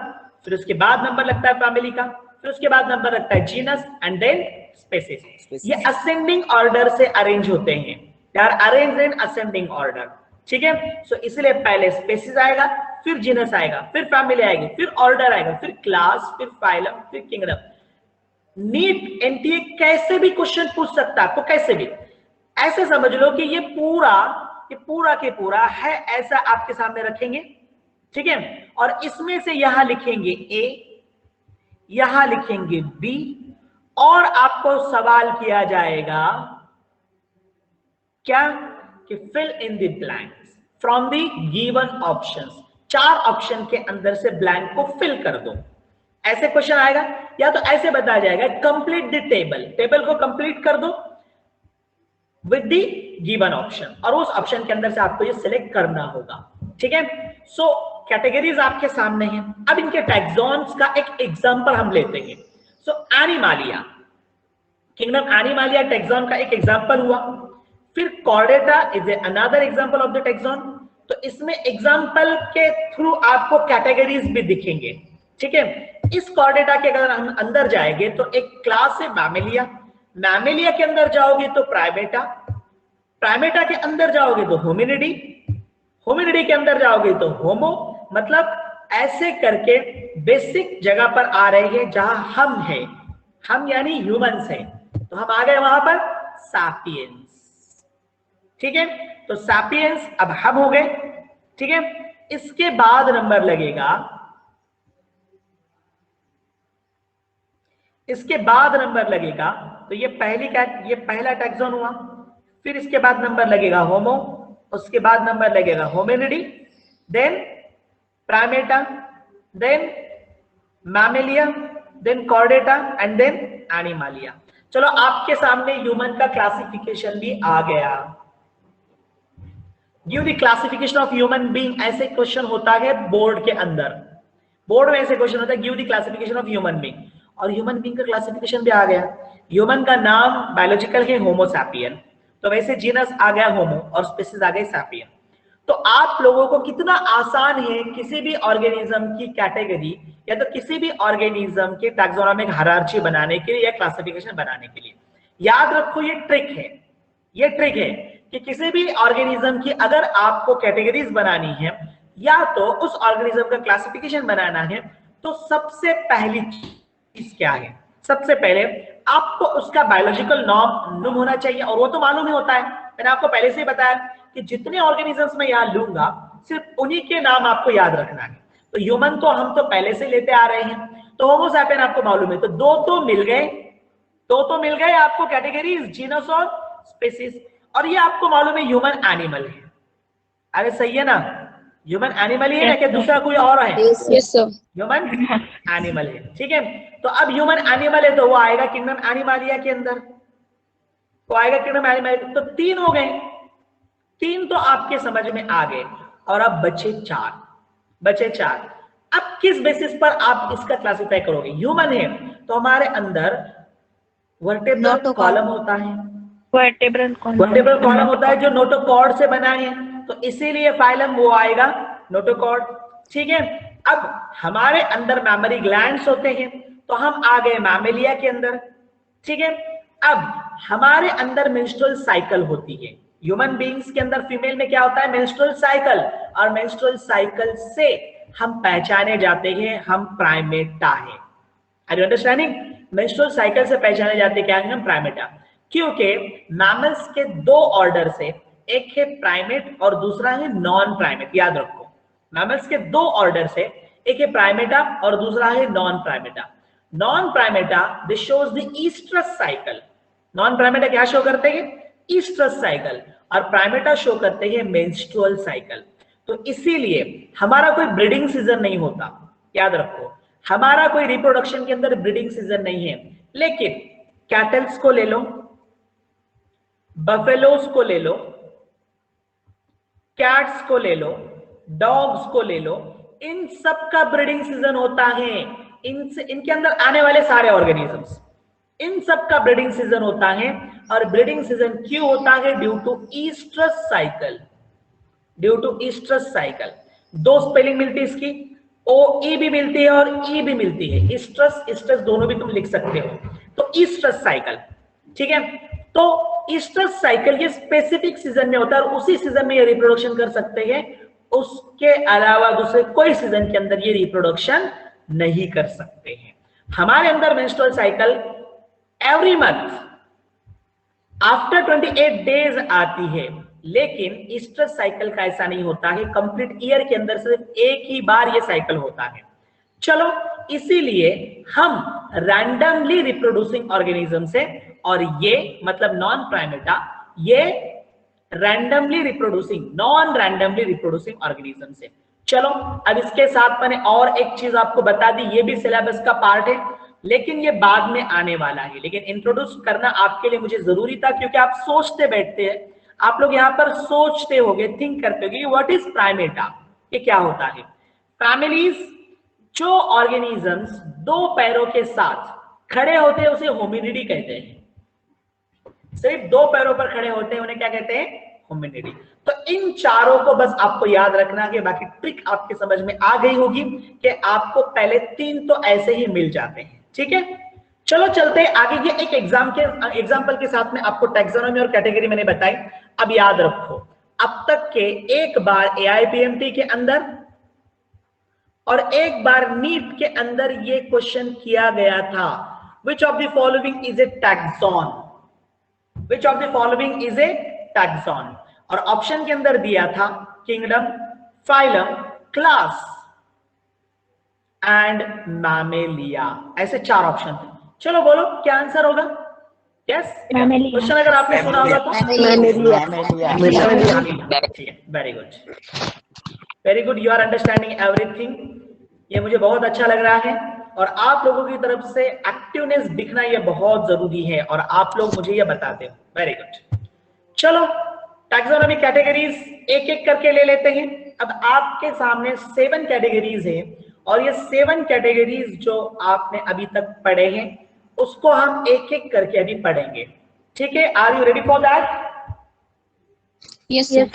फिर उसके बाद नंबर लगता है फैमिली का, फिर उसके बाद नंबर लगता है जीनस एंड देन स्पेसीज. ये असेंडिंग ऑर्डर से अरेंज होते हैं. They are arranged in ascending order. ठीक है. सो इसलिए पहले स्पेसीज आएगा, फिर जीनस आएगा, फिर फैमिली आएगी, फिर ऑर्डर आएगा, फिर क्लास, फिर फाइलम, फिर किंगडम. नीट एनटीए कैसे भी क्वेश्चन पूछ सकता है आपको, कैसे भी. ऐसे समझ लो कि ये पूरा के पूरा है ऐसा आपके सामने रखेंगे. ठीक है, और इसमें से यहां लिखेंगे ए, यहां लिखेंगे बी, और आपको सवाल किया जाएगा क्या कि fill in the blanks from the given options. 4 option के अंदर से ब्लैंक को फिल कर दो. ऐसे क्वेश्चन आएगा, या तो ऐसे बताया जाएगा कंप्लीट द टेबल. टेबल को कंप्लीट कर दो विद द गिवन ऑप्शन, और उस ऑप्शन के अंदर से आपको ये सिलेक्ट करना होगा. ठीक है. सो कैटेगरीज आपके सामने हैं. अब इनके टैक्सॉन्स का एक एग्जांपल हम लेते हैं. सो एनिमालिया, किंगडम एनिमालिया टैक्सॉन का एक एग्जांपल हुआ. फिर Chordata is another example of the taxon. तो इसमें एग्जांपल के थ्रू आपको कैटेगरीज भी दिखेंगे. ठीक है. इस कॉर्डेटा के अगर हम अंदर जाएंगे तो एक क्लास है मैमेलिया. मैमेलिया के अंदर जाओगे तो प्राइमेटा, प्राइमेटा के अंदर जाओगे तो होमिनिडी, होमिनिडी के अंदर जाओगे तो होमो. मतलब ऐसे करके बेसिक जगह पर आ रहे हैं जहां हम हैं. हम यानी ह्यूमंस हैं. तो हम आ गए वहां पर सापियंस. ठीक है. तो सापियंस अब हम हो गए. ठीक है. इसके बाद नंबर लगेगा, इसके बाद नंबर लगेगा तो ये पहला टैक्सॉन हुआ. फिर इसके बाद नंबर लगेगा होमो, उसके बाद नंबर लगेगा Hominidae, then Primata, then Mammalia, then Chordata and then Animalia. चलो आपके सामने ह्यूमन का क्लासिफिकेशन भी आ गया। Give the classification of human being, ऐसे क्वेश्चन होता है बोर्ड के अंदर। बोर्ड में ऐसे क्वेश्चन होता है give the classification of human being, और ह्यूमन बीइंग का क्लासिफिकेशन भी आ गया। ह्यूमन का नाम बायोलॉजिकल है होमो सैपियन, तो वैसे जीनस आ गया होमो और स्पीशीज आ गई सैपियन। तो आप लोगों को कितना आसान है किसी भी ऑर्गेनिज्म की कैटेगरी या तो किसी भी ऑर्गेनिज्म के टैक्सोनॉमिक हायरार्ची बनाने के लिए या क्लासिफिकेशन बनाने के लिए। याद रखो ये ट्रिक है, ये ट्रिक है कि किसी भी ऑर्गेनिज्म की अगर आपको कैटेगरीज बनानी है या तो उस ऑर्गेनिज्म का क्लासिफिकेशन बनाना है, तो सबसे पहली चीज क्या है? सबसे पहले आपको उसका बायोलॉजिकल नॉर्म होना चाहिए, और वो तो मालूम ही होता है। मैंने आपको पहले से ही बताया कि जितने ऑर्गेनिजम्स मैं यहाँ लूंगा सिर्फ उन्हीं के नाम आपको याद रखना है। तो ह्यूमन तो हम तो पहले से लेते आ रहे हैं, तो होमो सैपियन आपको मालूम है, तो दो तो मिल गए आपको कैटेगरीज, जीनस और स्पीशीज। और ये आपको मालूम है ह्यूमन एनिमल है। अरे सही है ना, ह्यूमन एनिमल ही है ना, क्या दूसरा कोई और है? Yes sir. ह्यूमन एनिमल है, ठीक है। तो अब ह्यूमन एनिमल है तो वो आएगा किंगडम एनिमालिया के अंदर, वो आएगा किंगडम एनिमालिया। तो 3 हो गए, 3 तो आपके समझ में आ गए, और अब बचे 4। अब किस बेसिस पर आप इसका क्लासिफाई करोगे? ह्यूमन है तो हमारे अंदर वर्टेब्रल कॉलम होता है, वर्टेब्रल कॉलम होता है जो नोटोकॉर्ड से बना है, तो इसीलिए फाइलम वो आएगा नोटोकॉर्ड, ठीक है। अब हमारे अंदर मैमरी ग्लैंड्स होते हैं, तो हम आ गए मैमेलिया के अंदर, ठीक है। अब हमारे अंदर मेंस्ट्रुअल साइकिल होती है। ह्यूमन बीइंग्स के अंदर फीमेल में क्या होता है? मेंस्ट्रुअल साइकिल, और मेंस्ट्रुअल साइकिल से हम पहचाने जाते हैं हम प्राइमेटा है। Are you understanding? Menstrual cycle से पहचाने जाते क्या है? हम प्राइमेटा, क्योंकि मैमल्स के 2 ऑर्डर से, एक है प्राइमेट और दूसरा है नॉन प्राइमेट। याद रखो, मैमल्स के 2 ऑर्डर से, एक है प्राइमेटा और दूसरा है non Primata. Non Primata this shows the oestrus cycle. Non Primata क्या शो करते हैं? ईस्ट्रस साइकिल, और प्राइमेटा शो करते हैं मेंस्ट्रुअल साइकिल। तो इसीलिए हमारा कोई ब्रीडिंग सीजन नहीं होता। याद रखो, हमारा कोई रिप्रोडक्शन के अंदर ब्रीडिंग सीजन नहीं है। लेकिन कैटल्स को ले लो, बफेलोस को ले लो, कैट्स को ले लो, डॉग्स को ले लो, इन सब का ब्रीडिंग सीजन होता है। इनके अंदर आने वाले सारे ऑर्गेनिजम्स, इन सब का ब्रीडिंग सीजन होता है। और ब्रीडिंग सीजन क्यों होता है? Due to oestrus cycle, due to oestrus cycle. 2 spelling मिलती है इसकी, OE भी मिलती है और E भी मिलती है। ईस्ट्रस ईस्ट्रस दोनों भी तुम लिख सकते हो। तो ईस्ट्रस साइकिल, ठीक है। तो ईस्ट्रस साइकिल ये स्पेसिफिक सीजन में होता है, और उसी सीजन में ये रिप्रोडक्शन कर सकते हैं। उसके अलावा दूसरे कोई सीजन के अंदर ये रिप्रोडक्शन नहीं कर सकते हैं। हमारे अंदर menstrual cycle every month after 28 days आती है, लेकिन ईस्ट्रस साइकिल का ऐसा नहीं होता है। कंप्लीट ईयर के अंदर सिर्फ एक ही बार ये साइकिल होता है। चलो, इसीलिए हम रैंडमली रिप्रोड्यूसिंग ऑर्गेनिज्म से, और ये मतलब नॉन प्राइमेटा, ये randomly reproducing, non randomly reproducing organism से। चलो, अब इसके साथ मैंने और एक चीज आपको बता दी, ये भी सिलेबस का पार्ट है, लेकिन ये बाद में आने वाला है। लेकिन इंट्रोड्यूस करना आपके लिए मुझे जरूरी था, क्योंकि आप सोचते बैठते हैं, आप लोग यहाँ पर सोचते होगे, थिंक करते होगे, व्हाट इज प्राइमेटा, ये क्या होता है। फैमिलीज, जो ऑर्गेनिजम्स 2 पैरों के साथ खड़े होते हैं उसे होमिनिडी कहते हैं। सिर्फ 2 पैरों पर खड़े होते हैं उन्हें क्या कहते हैं? होमिनिडी। तो इन चारों को बस आपको याद रखना है, बाकी ट्रिक आपके समझ में आ गई होगी कि आपको पहले 3 तो ऐसे ही मिल जाते हैं, ठीक है। चलो चलते हैं आगे। ये एक एग्जाम्पल के साथ में आपको टैक्सोनॉमी और कैटेगरी मैंने बताई। अब याद रखो, अब तक के एक बार AIPMT के अंदर और एक बार नीट के अंदर ये क्वेश्चन किया गया था, which of the following is a taxon, which of the following is a taxon. और ऑप्शन के अंदर दिया था kingdom, phylum, class and Mammalia, ऐसे 4 ऑप्शन थे। चलो बोलो क्या आंसर होगा? यस, क्वेश्चन अगर आपने सुना होगा तो very good, very good, you are understanding everything. ये मुझे बहुत अच्छा लग रहा है। और आप लोगों की तरफ से एक्टिवनेस दिखना ये बहुत जरूरी है और आप लोग मुझे ये बताते हो। Very good. चलो टैक्सोनॉमी कैटेगरीज एक एक करके ले लेते हैं। अब आपके सामने 7 कैटेगरीज है और ये 7 कैटेगरीज जो आपने अभी तक पढ़े हैं उसको हम एक एक करके अभी पढ़ेंगे। ठीक है, are you ready for that? Yes, sir.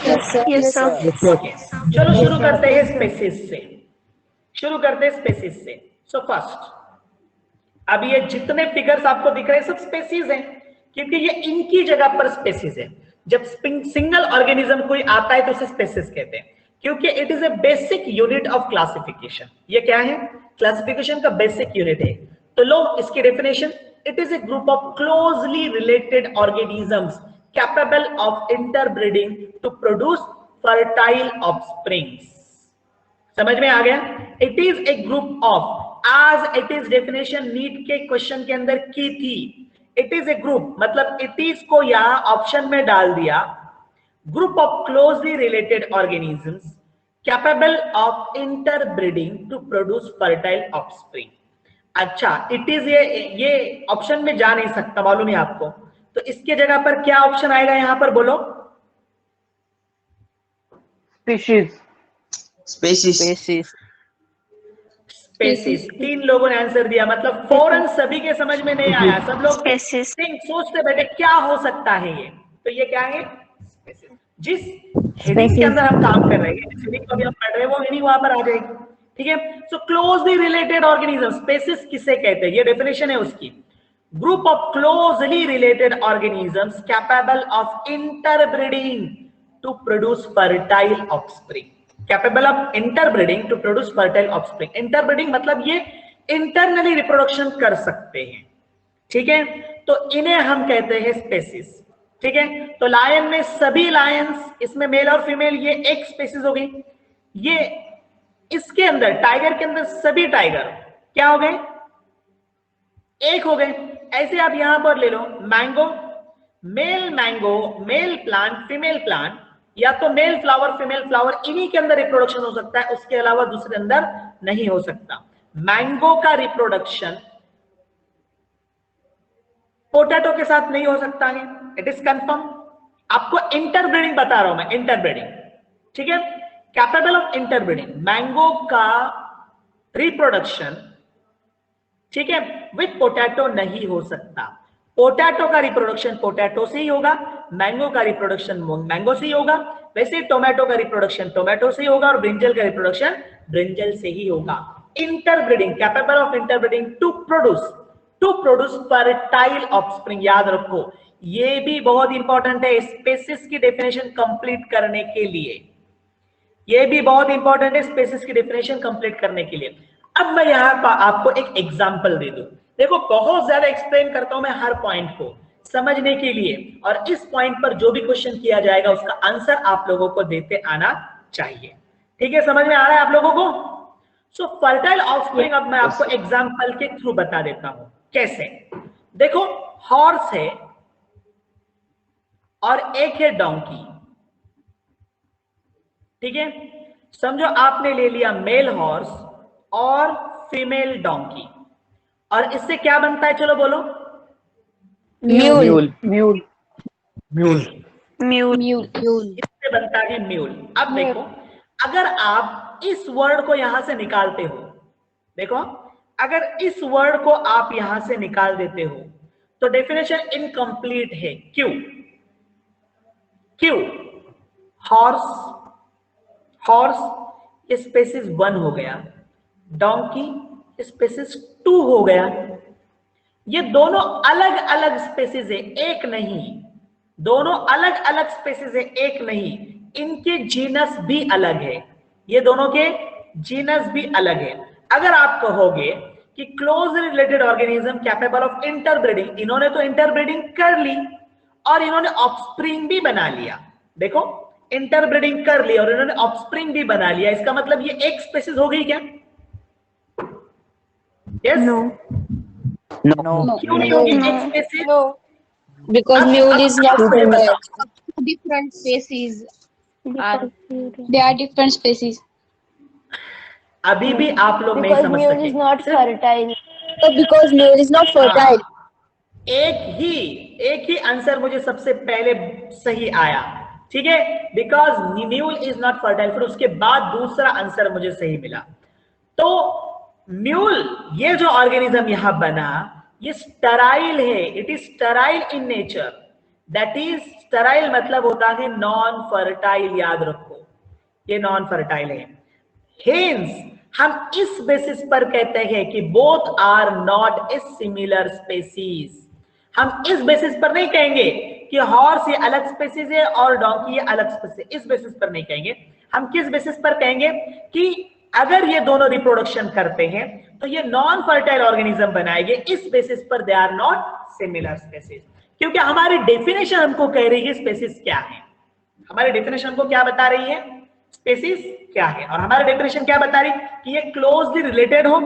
Yes, sir. Okay, चलो शुरू करते हैं स्पेसिस से। सो फर्स्ट, अब ये जितने फिगर्स आपको दिख रहे हैं सब स्पेसीज हैं, क्योंकि ये इनकी जगह पर स्पेसीज है। जब सिंगल ऑर्गेनिज्म कोई आता है तो उसे स्पेसीज कहते हैं, क्योंकि it is A basic unit of classification. ये क्या है? क्लासिफिकेशन का बेसिक यूनिट है। तो लो इसकी definition, it is a group of closely related organisms capable of interbreeding to produce fertile offsprings। समझ में आ गया? It is a group of, आज इट इज डेफिनेशन नीट के क्वेश्चन के अंदर की थी। इट इज ए ग्रुप मतलब इट इज को यहां ऑप्शन में डाल दिया, group of closely related organisms capable of interbreeding to produce fertile offspring. अच्छा, इट इज ये ऑप्शन में जा नहीं सकता, मालूम है आपको, तो इसके जगह पर क्या ऑप्शन आएगा यहां पर बोलो? स्पीशीज। Species. स्पेसिस। 3 लोगों ने आंसर दिया, मतलब फौरन सभी के समझ में नहीं आया, सब लोग Species. सोचते बैठे क्या हो सकता है ये। तो ये क्या है? स्पेसिस। जिस हेडिंग के अंदर हम काम कर रहे हैं, जिस हेडिंग को भी हम पढ़ रहे हैं, वो हेडिंग वहां पर आ जाएगी। ठीक है, so closely related organism, species किसे कहते हैं? ये डेफिनेशन है उसकी, group of closely related organisms capable of interbreeding to produce fertile offspring. Capable of interbreeding to produce fertile offspring. Interbreeding मतलब ये इंटरनली रिप्रोडक्शन कर सकते हैं। ठीक है, तो इन्हें हम कहते हैं स्पेसिस। ठीक है, तो लायन में सभी लायंस, इसमें मेल और फीमेल, ये एक स्पेसिस हो गई। ये इसके अंदर टाइगर के अंदर सभी टाइगर क्या हो गए? एक हो गए। ऐसे आप यहां पर ले लो, mango, male plant, female plant, या तो मेल फ्लावर फीमेल फ्लावर, इन्हीं के अंदर रिप्रोडक्शन हो सकता है, उसके अलावा दूसरे अंदर नहीं हो सकता। मैंगो का रिप्रोडक्शन पोटैटो के साथ नहीं हो सकता है, इट इज कंफर्म। आपको इंटरब्रीडिंग बता रहा हूं मैं, इंटरब्रीडिंग। ठीक है, कैपेबल ऑफ इंटरब्रीडिंग, मैंगो का रिप्रोडक्शन, ठीक है, विद पोटैटो नहीं हो सकता। पोटैटो का रिप्रोडक्शन पोटैटो से ही होगा, मैंगो का रिप्रोडक्शन मैंगो से ही होगा, वैसे टोमेटो का रिप्रोडक्शन टोमेटो से ही होगा और ब्रिंजल का रिप्रोडक्शन ब्रिंजल से ही होगा। Interbreeding, capable of interbreeding to produce fertile offspring. याद रखो, ये भी बहुत इंपॉर्टेंट है स्पेसिस की डेफिनेशन कंप्लीट करने के लिए। ये भी बहुत इंपॉर्टेंट है स्पेसिस की डेफिनेशन कंप्लीट करने के लिए। अब मैं यहां पर आपको एक एग्जांपल दे दूं। देखो, बहुत ज्यादा एक्सप्लेन करता हूं मैं हर पॉइंट को समझने के लिए, और इस पॉइंट पर जो भी क्वेश्चन किया जाएगा उसका आंसर आप लोगों को देते आना चाहिए। ठीक है, समझ में आ रहा है आप लोगों को? सो फर्टाइल ऑफस्प्रिंग अब मैं आपको एग्जांपल के थ्रू बता देता हूं कैसे। देखो, हॉर्स है और एक है डोंकी। ठीक है, समझो आपने ले लिया मेल हॉर्स और फीमेल डोंकी, और इससे क्या बनता है? चलो बोलो। म्यूल। इससे बनता है म्यूल। अब देखो, अगर आप इस वर्ड को यहां से निकालते हो, देखो, अगर इस वर्ड को आप यहां से निकाल देते हो तो डेफिनेशन इनकम्प्लीट है। क्यों? हॉर्स स्पेसिस 1 हो गया, डोंकी स्पेसिस 2 हो गया। ये दोनों अलग अलग स्पेसिस है, एक नहीं। दोनों अलग अलग स्पेसिस है, एक नहीं। इनके जीनस भी अलग है, ये दोनों के जीनस भी अलग है। अगर आप कहोगे कि close related organism capable of interbreeding, इन्होंने तो इंटरब्रीडिंग कर ली और इन्होंने ऑफस्प्रिंग भी बना लिया। देखो, इंटरब्रीडिंग कर ली और इन्होंने ऑफस्प्रिंग भी बना लिया, इसका मतलब ये एक स्पेसिस हो गई क्या? यस? No. क्यों नहीं होगी एक spaces? Because mule is not different species. They are different species. अभी भी आप लोग नहीं Because समझ mule सके। is not fertile. Because mule is not fertile. एक ही आंसर मुझे सबसे पहले सही आया, ठीक है, because mule is not fertile. फिर उसके बाद दूसरा आंसर मुझे सही मिला। तो म्यूल, ये जो ऑर्गेनिज्म यहां बना, ये स्टराइल है, it is Sterlite in nature. That is Sterlite मतलब होता है नॉन फर्टाइल, याद रखो ये नॉन फर्टाइल है। हेंस हम इस बेसिस पर कहते हैं कि both are not a similar species. हम इस बेसिस पर नहीं कहेंगे कि हॉर्स ये अलग स्पेसीज है और डोंकी ये अलग स्पेसीज, इस बेसिस पर नहीं कहेंगे। हम किस बेसिस पर कहेंगे कि अगर ये दोनों रिप्रोडक्शन करते हैं तो ये नॉन फर्टाइल ऑर्गेनिज्म बनाएंगे, इस बेसिस पर they are not similar species. क्योंकि हमारी डेफिनेशन हमको कह रही है स्पेसीज क्या है, हमारी डेफिनेशन हमको क्या बता रही है, स्पेसीज क्या है। और हमारी डेफिनेशन क्या बता रही कि ये क्लोजली रिलेटेड हो,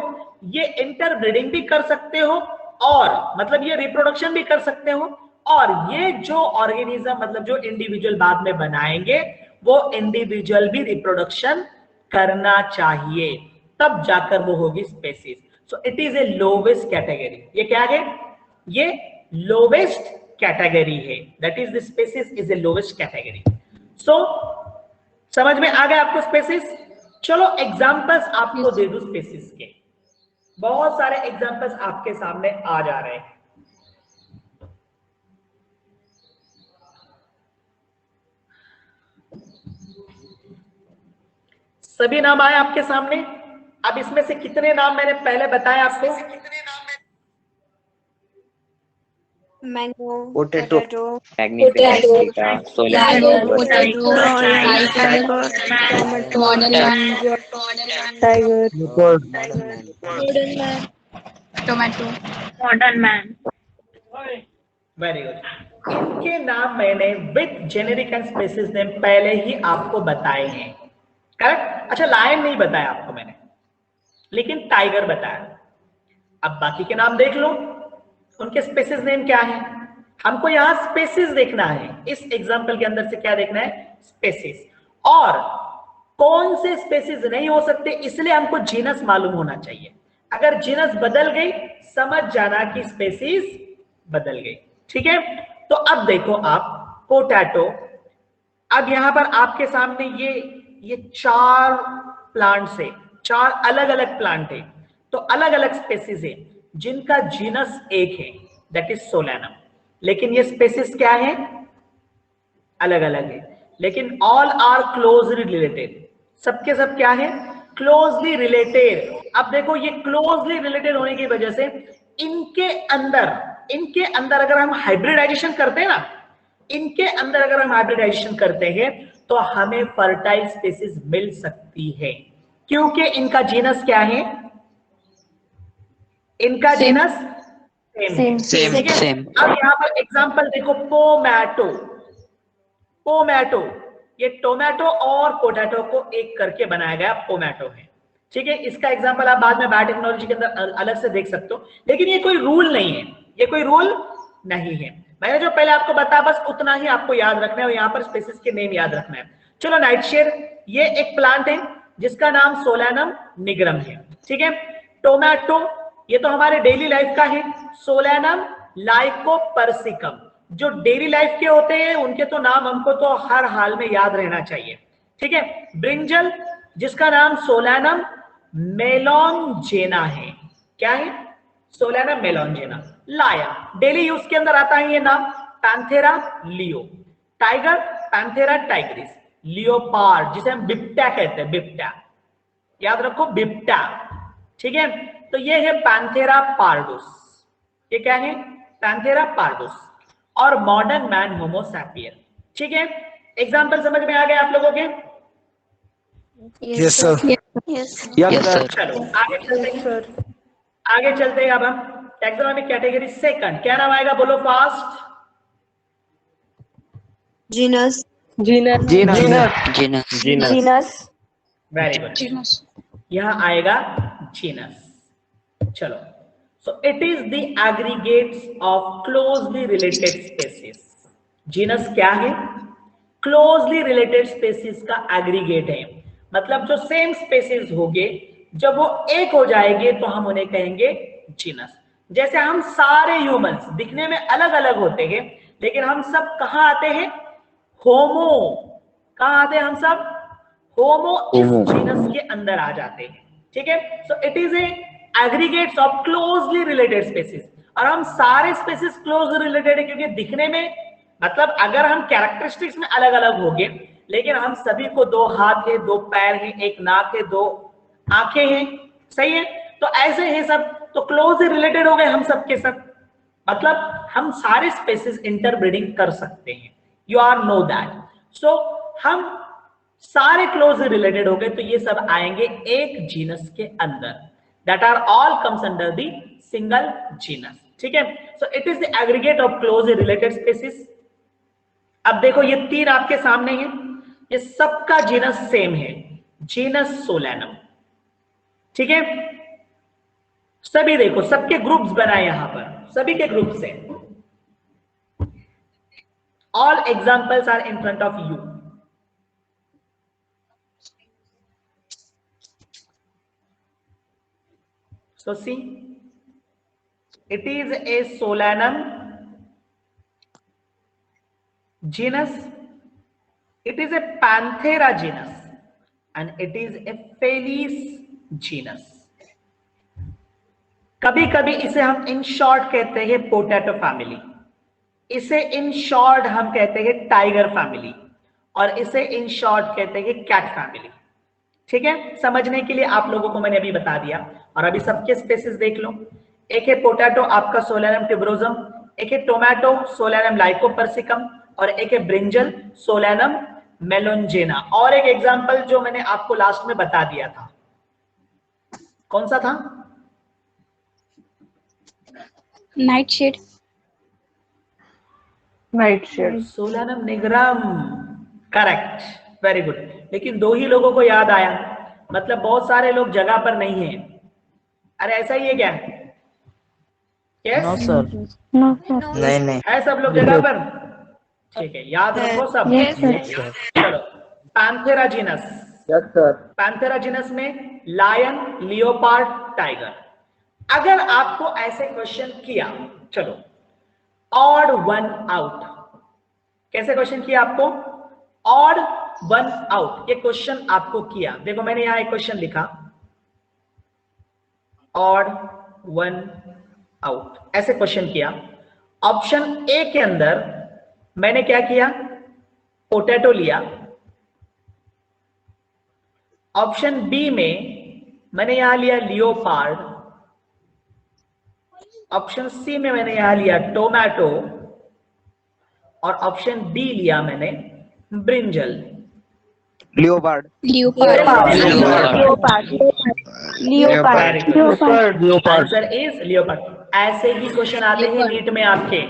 ये इंटरब्रीडिंग भी कर सकते हो, और मतलब ये रिप्रोडक्शन भी कर सकते हो, और ये जो ऑर्गेनिज्म मतलब जो इंडिविजुअल बाद में बनाएंगे वो इंडिविजुअल भी रिप्रोडक्शन करना चाहिए, तब जाकर वो होगी species. So it is a lowest category. ये क्या है, ये लोवेस्ट कैटेगरी है, that is the species is a lowest category. So समझ में आ गया आपको स्पेसीज। चलो एग्जांपल्स आपको दे दूं स्पेसीज के, बहुत सारे एग्जांपल्स आपके सामने आ जा रहे हैं। सभी नाम आए आपके सामने। अब इसमें से कितने नाम मैंने पहले बताए आपको? Mango, Potato. potato, Magnifica, solar, Modern man, tiger, modern man, tomato, modern man. Very good. इनके नाम मैंने with generic and species name पहले ही आपको बताए हैं, करेक्ट? अच्छा, लायन नहीं बताया आपको मैंने, लेकिन टाइगर बताया। अब बाकी के नाम देख लो, उनके स्पेसिस नेम क्या है। हमको यहां स्पेसिस देखना है, इस एग्जांपल के अंदर से क्या देखना है, स्पेसिस। और कौन से स्पेसिस नहीं हो सकते, इसलिए हमको जीनस मालूम होना चाहिए। अगर जीनस बदल गई समझ जाना कि स्पेसिस बदल गई, ठीक है। तो अब देखो आप पोटैटो, अब यहां पर आपके सामने ये चार प्लांट्स है, चार अलग अलग प्लांट है, तो अलग अलग स्पेसिस है जिनका जीनस एक है, दैट इज सोलैनम। लेकिन ये स्पेसिस क्या है, अलग अलग है, लेकिन ऑल आर क्लोजली रिलेटेड। सबके सब क्या है, क्लोजली रिलेटेड। अब देखो ये क्लोजली रिलेटेड होने की वजह से इनके अंदर अगर हम हाइब्रिडाइजेशन करते हैं ना, इनके अंदर अगर हम हाइब्रिडाइजेशन करते हैं तो हमें फर्टाइल स्पेसिस मिल सकती है, क्योंकि इनका जीनस क्या है, इनका जीनस सेम। अब यहां पर एग्जांपल देखो, पोमैटो, ये टोमेटो और पोटैटो को एक करके बनाया गया पोमैटो है, ठीक है। इसका एग्जांपल आप बाद में बायोटेक्नोलॉजी के अंदर अलग से देख सकते हो, लेकिन ये कोई रूल नहीं है, ये कोई रूल नहीं है। मैंने जो पहले आपको बताया बस उतना ही आपको याद रखना है, और यहाँ पर स्पेसिस के नेम याद रखना है। चलो, नाइटशेड, ये एक प्लांट है जिसका नाम सोलैनम निग्रम है, ठीक है। टोमेटो, ये तो हमारे डेली लाइफ का है, सोलैनम लाइकोपर्सिकम। जो डेली लाइफ के होते हैं उनके तो नाम हमको तो हर हाल में याद रहना चाहिए, ठीक है। ब्रिंजल, जिसका नाम सोलैनम मेलोंजेना है, क्या है, सोलैनम मेलोंजेना। लायन, डेली यूज के अंदर आता है ये नाम, Panthera leo. Tiger, Panthera Tigris. Leopard, जिसे हम बिप्टा कहते हैं, बिप्टा, याद रखो बिप्टा, ठीक है। तो ये है पैंथेरा पार्डुस, ये क्या है, पैंथेरा पार्डुस। और मॉडर्न मैन होमो सैपियन, ठीक है। एग्जांपल समझ में आ गए आप लोगों के? Yes, sir. चलो आगे चलते हैं। अब हम टैक्सोनॉमिक कैटेगरी सेकंड, क्या नाम आएगा, बोलो फास्ट। genus, वेरी गुड, यहां आएगा जीनस। चलो, सो it is the aggregates of closely related species. Genus क्या है, क्लोजली रिलेटेड स्पेसीज का एग्रीगेट है, मतलब जो सेम स्पेसीज होंगे जब वो एक हो जाएंगे तो हम उन्हें कहेंगे जीनस। जैसे हम सारे ह्यूमंस दिखने में अलग अलग होते हैं, लेकिन हम सब कहां आते हैं? होमो। कहां आते हैं हम सब? होमो इस जीनस के अंदर आ जाते हैं। ठीक है, so it is A aggregates of closely related species. और हम सारे स्पेसीज क्लोज रिलेटेड है क्योंकि दिखने में, मतलब अगर हम कैरेक्टरिस्टिक्स में अलग अलग होंगे, लेकिन हम सभी को 2 हाथ है, 2 पैर है, 1 नाक है, 2 आंखें हैं, सही है? तो ऐसे हैं सब, तो क्लोज रिलेटेड हो गए हम सब के सब। मतलब हम सारे स्पेसीज इंटरब्रीडिंग कर सकते हैं। You are know that. So हम सारे क्लोज रिलेटेड हो गए, तो ये सब आएंगे एक जीनस के अंदर। That are all comes under the single genus. ठीक है, so it is the aggregate of close related species. अब देखो ये 3 आपके सामने है, ये सबका जीनस सेम है, जीनस सोलैनम। ठीक है, सभी देखो सबके ग्रुप्स बनाए यहां पर, सभी के ग्रुप्स हैं। All examples are in front of you. So see, it is a Solanum genus, it is a Panthera genus, and it is a Felis genus. कभी कभी इसे हम इन शॉर्ट कहते हैं पोटैटो फैमिली, इसे इन शॉर्ट हम कहते हैं टाइगर फैमिली, और इसे इन शॉर्ट कहते हैं कैट फैमिली। ठीक है, समझने के लिए आप लोगों को मैंने अभी बता दिया। और अभी सबके स्पेसिस देख लो। एक है पोटैटो आपका सोलैनम ट्यूबरोसम, एक है टोमेटो सोलैनम लाइकोपर्सिकम, और एक है ब्रिंजल सोलैनम मेलोंजेना। और एक एग्जांपल जो मैंने आपको लास्ट में बता दिया था, कौन सा था? Nightshade. Nightshade. Solanum nigrum, correct, very good. लेकिन 2 ही लोगों को याद आया, मतलब बहुत सारे लोग जगह पर नहीं हैं। अरे ऐसा ही है क्या? यस? No sir. नहीं नहीं है सब लोग जगह पर? ठीक है, याद रखो सब। चलो, Panthera genus. Yes sir. Panthera genus में लायन, लियोपार्ड, टाइगर। अगर आपको ऐसे क्वेश्चन किया, चलो ऑड वन आउट, कैसे क्वेश्चन किया आपको? ऑड वन आउट, ये क्वेश्चन आपको किया। देखो मैंने यहां एक क्वेश्चन लिखा, ऑड वन आउट, ऐसे क्वेश्चन किया। ऑप्शन ए के अंदर मैंने क्या किया? पोटैटो लिया। ऑप्शन बी में मैंने यहां लिया लियोपार्ड। ऑप्शन सी में मैंने यहां लिया टोमेटो, और ऑप्शन डी लिया मैंने brinjal. Leopard. Answer is leopard. ऐसे ही क्वेश्चन आते हैं नीट में आपके,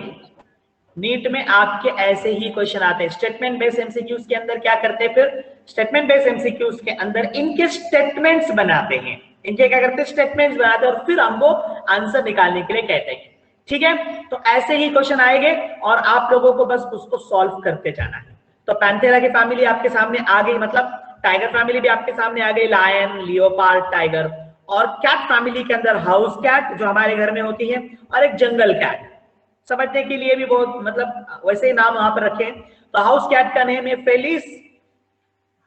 नीट में आपके ऐसे ही क्वेश्चन आते हैं। स्टेटमेंट बेस्ड एमसीक्यूज के अंदर क्या करते हैं? फिर स्टेटमेंट बेस्ड एमसीक्यूज के अंदर इनके स्टेटमेंट्स बनाते हैं, इनके क्या करते हैं? स्टेटमेंट्स बनाते हैं, और फिर हमको आंसर निकालने के लिए कहते हैं। ठीक है, तो ऐसे ही क्वेश्चन आएंगे और आप लोगों को बस उसको सॉल्व करते जाना है। तो पैंथेरा की फैमिली आपके सामने आ गई, मतलब टाइगर फैमिली भी आपके सामने आ गई, लायन, लियोपार्ड, टाइगर। और कैट फैमिली के अंदर हाउस कैट जो हमारे घर में होती है, और एक जंगल कैट। समझने के लिए भी बहुत, मतलब वैसे ही नाम वहां पर रखे। तो हाउस कैट का नेम है फेलिस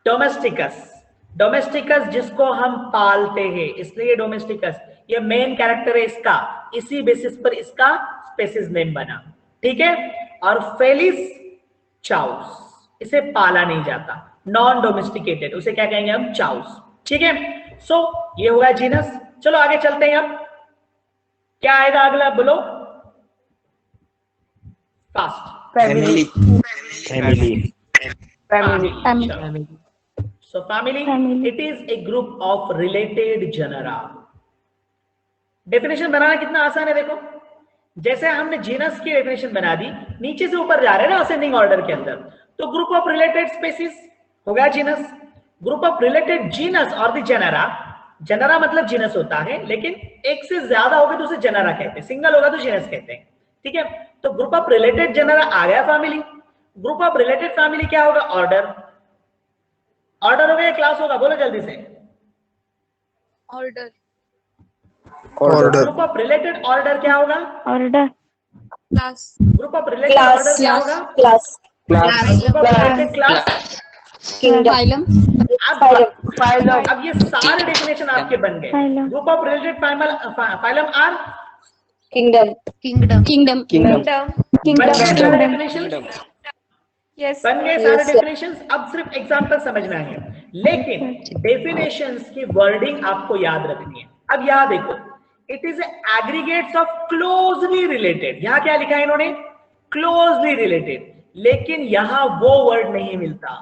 डोमेस्टिकस। डोमेस्टिकस जिसको हम पालते हैं, इसलिए डोमेस्टिकस, ये मेन कैरेक्टर है इसका, इसी बेसिस पर इसका स्पेसिस नेम बना। ठीक है, और फेलिस चाउस, इसे पाला नहीं जाता, नॉन डोमेस्टिकेटेड, उसे क्या कहेंगे हम? चाउस। ठीक है, सो ये होगा जीनस। चलो आगे चलते हैं। अब क्या आएगा अगला, बोलो fast. Family. Family. So family, it is a group of related genera. Definition बनाना कितना आसान है, देखो जैसे हमने जीनस की डेफिनेशन बना दी, नीचे से ऊपर जा रहे हैं ना असेंडिंग ऑर्डर के अंदर, तो ग्रुप ऑफ रिलेटेड स्पेसीज हो गया genus. Group of related genus और द जेनेरा, जेनेरा मतलब जीनस होता है, लेकिन एक से ज्यादा होगा तो उसे जेनेरा कहते हैं, सिंगल होगा तो जीनस कहते हैं। ठीक है, तो ग्रुप ऑफ रिलेटेड जेनेरा आ गया family. Group of related family क्या होगा? ऑर्डर। ऑर्डर हो गया, क्लास होगा, बोलो जल्दी से। Order. Order. Group of related order क्या होगा? Order. Class. Group of related order क्या होगा? Class. Group of related class. Phylum. अब ये सारे डेफिनेशन आपके बन गए। Phylum. Group of related phylum are Kingdom. Kingdom. Kingdom. बन गए सारे डेफिनेशन, Yes. बन गए सारे डेफिनेशंस। अब सिर्फ एग्जांपल समझना है, लेकिन डेफिनेशंस की वर्डिंग आपको याद रखनी है। अब यहां देखो, it is aggregates of closely related. यहां क्या लिखा है इन्होंने? क्लोजली रिलेटेड, लेकिन यहां वो वर्ड नहीं मिलता,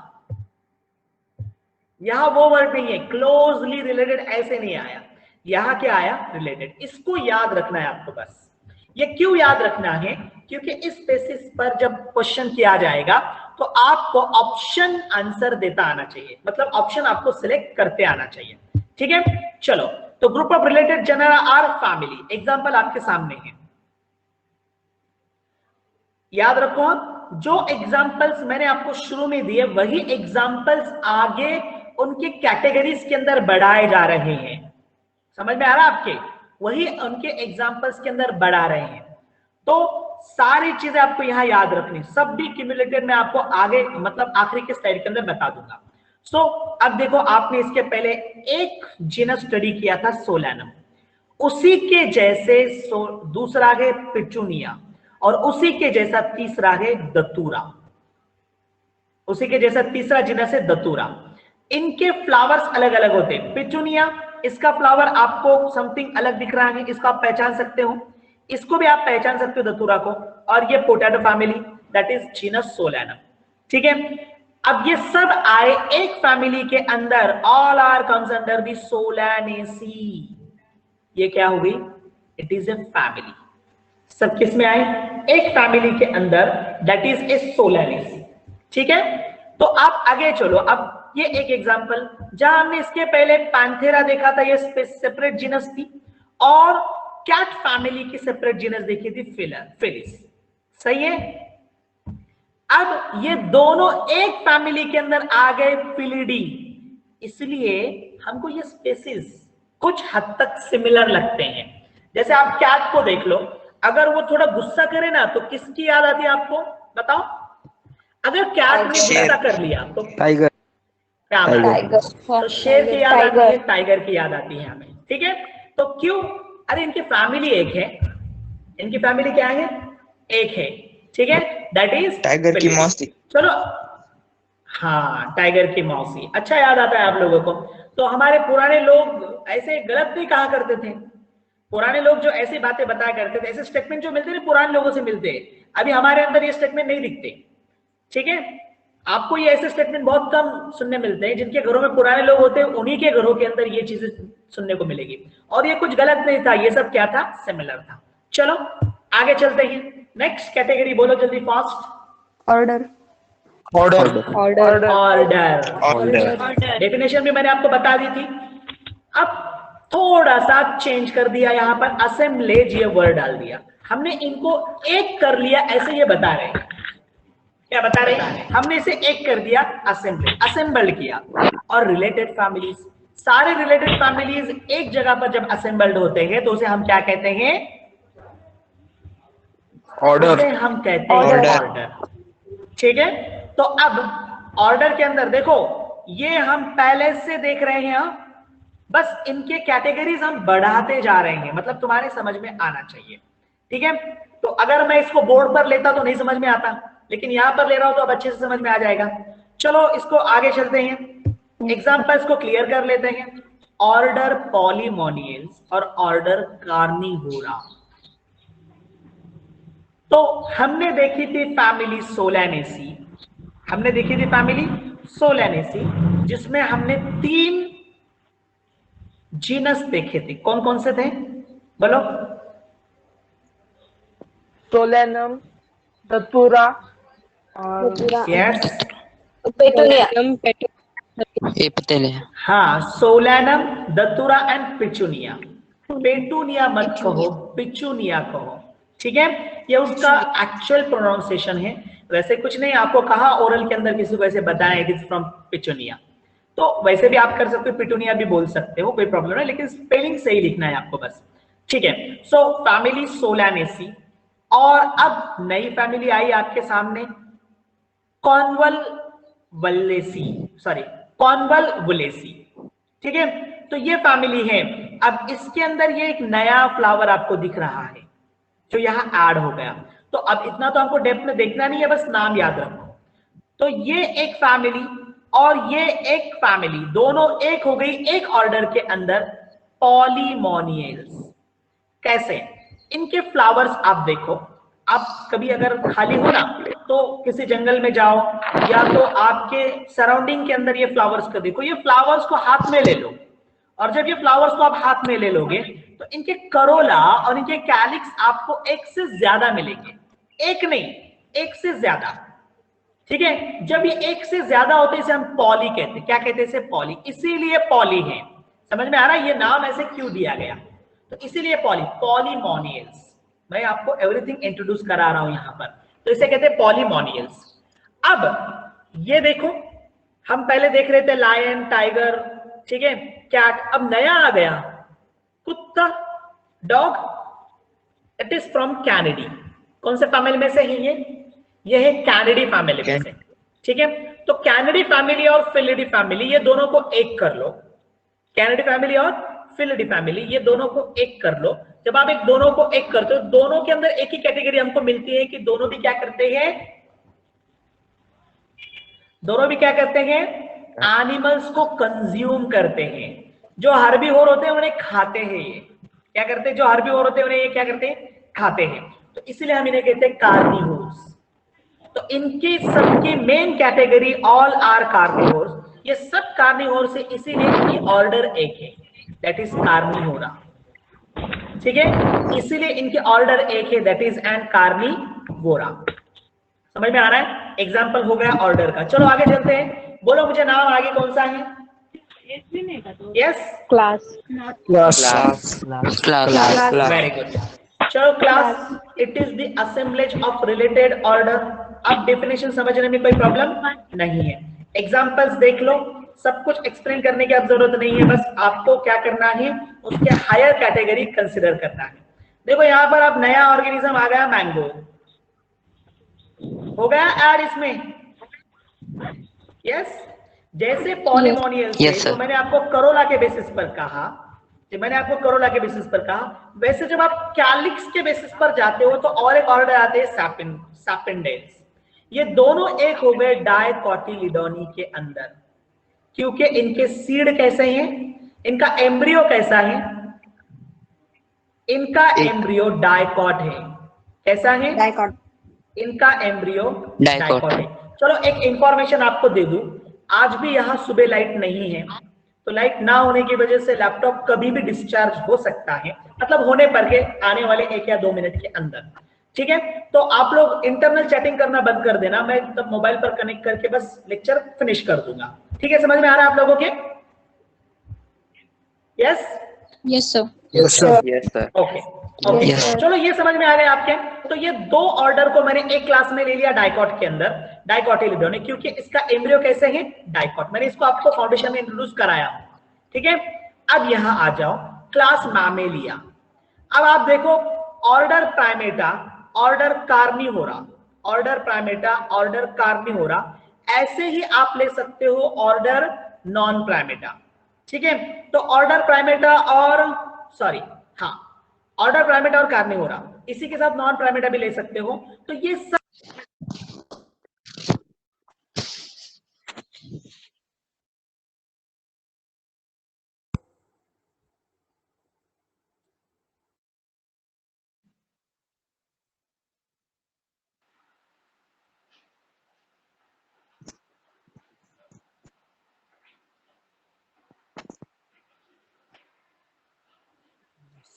यहां वो वर्ड नहीं है। क्लोजली रिलेटेड ऐसे नहीं आया, यहां क्या आया? रिलेटेड। इसको याद रखना है आपको बस। ये क्यों याद रखना है? क्योंकि इस बेसिस पर जब क्वेश्चन किया जाएगा तो आपको ऑप्शन आंसर देता आना चाहिए, मतलब ऑप्शन आपको सिलेक्ट करते आना चाहिए। ठीक है, चलो। तो group of related general R family. Example आपके सामने है, याद रखो आप, जो एग्जांपल्स मैंने आपको शुरू में दिए वही एग्जांपल्स आगे उनके कैटेगरीज के अंदर बढ़ाए जा रहे हैं। समझ में आ रहा है आपके? वही उनके एग्जांपल्स के अंदर बढ़ा रहे हैं। तो सारी चीजें आपको यहां याद रखनी, सब भी क्यूमुलेटेड में आपको आगे मतलब आखिरी के स्लाइड के अंदर बता दूंगा। सो अब देखो, आपने इसके पहले एक जीनस स्टडी किया था सोलैनम, उसी के जैसे दूसरा है पिचुनिया, और उसी के जैसा तीसरा है दतूरा। उसी के जैसा तीसरा जीनस है दतूरा। इनके फ्लावर्स अलग अलग होते हैं। पिचुनिया, इसका फ्लावर आपको समथिंग अलग दिख रहा है, इसको आप पहचान सकते हो, इसको भी आप पहचान सकते हो दतूरा को। और ये potato family, that is genus Solanum. ठीक है, अब ये सब आए एक फैमिली के अंदर, all are comes under the Solanaceae. ये क्या हो गई? It is a family. सब किस में आए? एक फैमिली के अंदर, दैट इज ए सोलैनेसी। ठीक है, तो आप आगे चलो। अब ये एक एग्जांपल, जहां हमने इसके पहले पैंथेरा देखा था, ये सेपरेट जीनस थी, और कैट फैमिली की सेपरेट जीनस देखी थी फिलिस। सही है। अब ये दोनों एक फैमिली के अंदर आ गए, फिलिडी, इसलिए हमको ये स्पेसीज कुछ हद तक सिमिलर लगते हैं। जैसे आप कैट को देख लो, अगर वो थोड़ा गुस्सा करे ना तो किसकी याद आती है आपको? बताओ। अगर कैट ने गुस्सा कर लिया तो टाइगर। Tiger. तो शेर की याद आती है, टाइगर की याद आती है हमें। ठीक है, तो क्यों? अरे इनकी फैमिली एक है, इनकी फैमिली क्या है? एक है। ठीक है, दैट इज टाइगर की मौसी। चलो, हाँ, टाइगर की मौसी। अच्छा याद आता है आप लोगों को। तो हमारे पुराने लोग ऐसे गलत नहीं कहा करते थे। पुराने लोग जो ऐसी बातें बताया करते थे, ऐसे स्टेटमेंट जो मिलते थे पुराने लोगों से मिलते हैं, अभी हमारे अंदर ये स्टेटमेंट नहीं दिखते। ठीक है, आपको ये ऐसे स्टेटमेंट बहुत कम सुनने मिलते हैं। जिनके घरों में पुराने लोग होते हैं, उन्हीं के घरों के अंदर ये चीजें सुनने को मिलेगी। और ये कुछ गलत नहीं था, ये सब क्या था? सिमिलर था। चलो आगे चलते हैं। नेक्स्ट कैटेगरी बोलो जल्दी, fast. Order. Order. Order. Definition भी मैंने आपको बता दी थी। अब थोड़ा सा चेंज कर दिया, यहां पर असेंबलेज ये वर्ड डाल दिया हमने, इनको एक कर लिया, ऐसे ये बता रहे हैं। क्या बता रहे हैं? हमने इसे एक कर दिया, असेंबल्ड किया। और रिलेटेड फैमिलीज, सारे रिलेटेड फैमिलीज एक जगह पर जब असेंबल्ड होते हैं तो उसे हम क्या कहते हैं? ऑर्डर। हम कहते हैं ऑर्डर। ठीक है, तो अब ऑर्डर के अंदर देखो, ये हम पहले से देख रहे हैं, बस इनके कैटेगरीज हम बढ़ाते जा रहे हैं, मतलब तुम्हारे समझ में आना चाहिए। ठीक है, तो अगर मैं इसको बोर्ड पर लेता तो नहीं समझ में आता, लेकिन यहां पर ले रहा हूं तो अब अच्छे से समझ में आ जाएगा। चलो इसको आगे चलते हैं, एग्जांपल्स को क्लियर कर लेते हैं। ऑर्डर पॉलीमोनियल्स और ऑर्डर कार्निवोरा। तो हमने देखी थी फैमिली सोलैनेसी, हमने देखी थी फैमिली सोलैनेसी, जिसमें हमने 3 जीनस देखे थे। कौन कौन से थे बोलो? Solanum, दतूरा, yes, petunia. हाँ, सोलैनम, दतूरा एंड पिचुनिया। पेटूनिया मत कहो, पिचुनिया कहो। ठीक है, ये उसका एक्चुअल प्रोनाउंसिएशन है। वैसे कुछ नहीं, आपको कहा ओरल के अंदर किसी को ऐसे बताया, इट इज फ्रॉम पिचुनिया। तो वैसे भी आप कर सकते हो, पिटूनिया भी बोल सकते हो, कोई प्रॉब्लम नहीं, लेकिन स्पेलिंग सही लिखना है आपको बस, ठीक है। सो फैमिली सोलानेसी, और अब नई फैमिली आई आपके सामने कॉन्वलवलेसी, सॉरी कॉन्वलवुलेसी, ठीक है। तो ये फैमिली है। अब इसके अंदर ये एक नया फ्लावर आपको दिख रहा है जो यहाँ ऐड हो गया। तो अब इतना तो हमको डेप्थ में देखना नहीं है, बस नाम याद रखो। तो ये एक फैमिली और ये एक फैमिली, दोनों एक हो गई एक ऑर्डर के अंदर, पॉलीमोनियल्स। कैसे? इनके फ्लावर्स आप देखो, आप कभी अगर खाली हो ना तो किसी जंगल में जाओ या तो आपके सराउंडिंग के अंदर ये फ्लावर्स को देखो, ये फ्लावर्स को हाथ में ले लो, और जब ये फ्लावर्स को आप हाथ में ले लोगे तो इनके करोला और इनके कैलिक्स आपको एक से ज्यादा मिलेंगे, एक नहीं एक से ज्यादा, ठीक है। जब ये एक से ज्यादा होते हैं इसे हम पॉली कहते हैं। क्या कहते हैं इसे? पॉली। इसीलिए पॉली है, समझ में आ रहा है ये नाम ऐसे क्यों दिया गया? तो इसीलिए पॉली, पॉलीमोनियल्स। मैं आपको एवरीथिंग इंट्रोड्यूस करा रहा हूं यहां पर, तो इसे कहते हैं पॉलीमोनियल्स। अब ये देखो, हम पहले देख रहे थे लायन, टाइगर, ठीक है, कैट, अब नया आ गया कुत्ता, dog. It is from Canidae. कौन से फैमिली में से है ये है कैनिडी फैमिली में से, ठीक है। तो कैनिडी फैमिली और फिलिडी फैमिली, ये दोनों को एक कर लो। कैनिडी फैमिली और फिलिडी फैमिली, ये दोनों को एक कर लो। जब आप एक दोनों को एक करते हो, दोनों के अंदर एक ही कैटेगरी हमको मिलती है कि दोनों भी क्या करते हैं, दोनों भी क्या करते हैं, एनिमल्स को कंज्यूम करते हैं। जो हर्बीवोर होते हैं उन्हें खाते हैं, ये क्या करते हैं, जो हर्बीवोर होते हैं उन्हें ये क्या करते हैं, खाते हैं। तो इसलिए हम इन्हें कहते हैं कार्निवोर्स। तो इनकी सबकी main category all are carnivores, ये सब कार्निवोर्स है, इसीलिए इनकी ऑर्डर एक है, दैट इज कार्निवोरा, ठीक है। इसीलिए इनकी ऑर्डर एक है, दैट इज एन कार्निवोरा। समझ में आ रहा है? एग्जाम्पल हो गया ऑर्डर का। चलो आगे चलते हैं, बोलो मुझे नाम आगे कौन सा है? Yes, class, very good. चलो class, it is the assemblage of related order. अब डेफिनेशन समझने में कोई प्रॉब्लम नहीं है, एग्जांपल्स देख लो, सब कुछ एक्सप्लेन करने की अब जरूरत नहीं है, बस आपको क्या करना है, उसके हायर कैटेगरी कंसिडर करना है। देखो यहाँ पर अब नया ऑर्गेनिज्म आ गया, मैंगो हो गया ऐड इसमें, यस। जैसे पॉलीमोनियल तो मैंने आपको करोला के बेसिस पर कहा, वैसे जब आप कैलिक्स के बेसिस पर जाते हो तो और एक ऑर्डर आते हैं सैपिंडेल्स। ये दोनों एक हो गए डायकोटिलिडोनी के अंदर, क्योंकि इनके सीड कैसे हैं, इनका एम्ब्रियो कैसा है, इनका एम्ब्रियो डायकॉट है। कैसा है? डाइकॉट। इनका एम्ब्रियो डायकॉट है। चलो एक इंफॉर्मेशन आपको दे दूं, आज भी यहाँ सुबह लाइट नहीं है, तो लाइट ना होने की वजह से लैपटॉप कभी भी डिस्चार्ज हो सकता है, मतलब होने पर के आने वाले 1 या 2 मिनट के अंदर, ठीक है। तो आप लोग इंटरनल चैटिंग करना बंद कर देना, मैं तब मोबाइल पर कनेक्ट करके बस लेक्चर फिनिश कर दूंगा, ठीक है। समझ में आ रहा है आप लोगों के? Yes Yes, sir. ओके। चलो ये समझ में आ गए आपके। तो ये दो ऑर्डर को मैंने एक क्लास में ले लिया डाइकॉट के अंदर, डाइकोटिलिडोनी, क्योंकि इसका एम्ब्रियो कैसे है, डाइकॉट। मैंने इसको आपको फाउंडेशन में इंट्रोड्यूस कराया, ठीक है। अब यहां आ जाओ, क्लास मैमेलिया। अब आप देखो, order Primata, order Carnivora, order Primata, order Carnivora. ऐसे ही आप ले सकते हो ऑर्डर नॉन प्राइमेटा, ठीक है। तो ऑर्डर प्राइमेटा और ऑर्डर प्राइमेटा और कार्निवोरा, इसी के साथ नॉन प्राइमेटा भी ले सकते हो। तो ये सब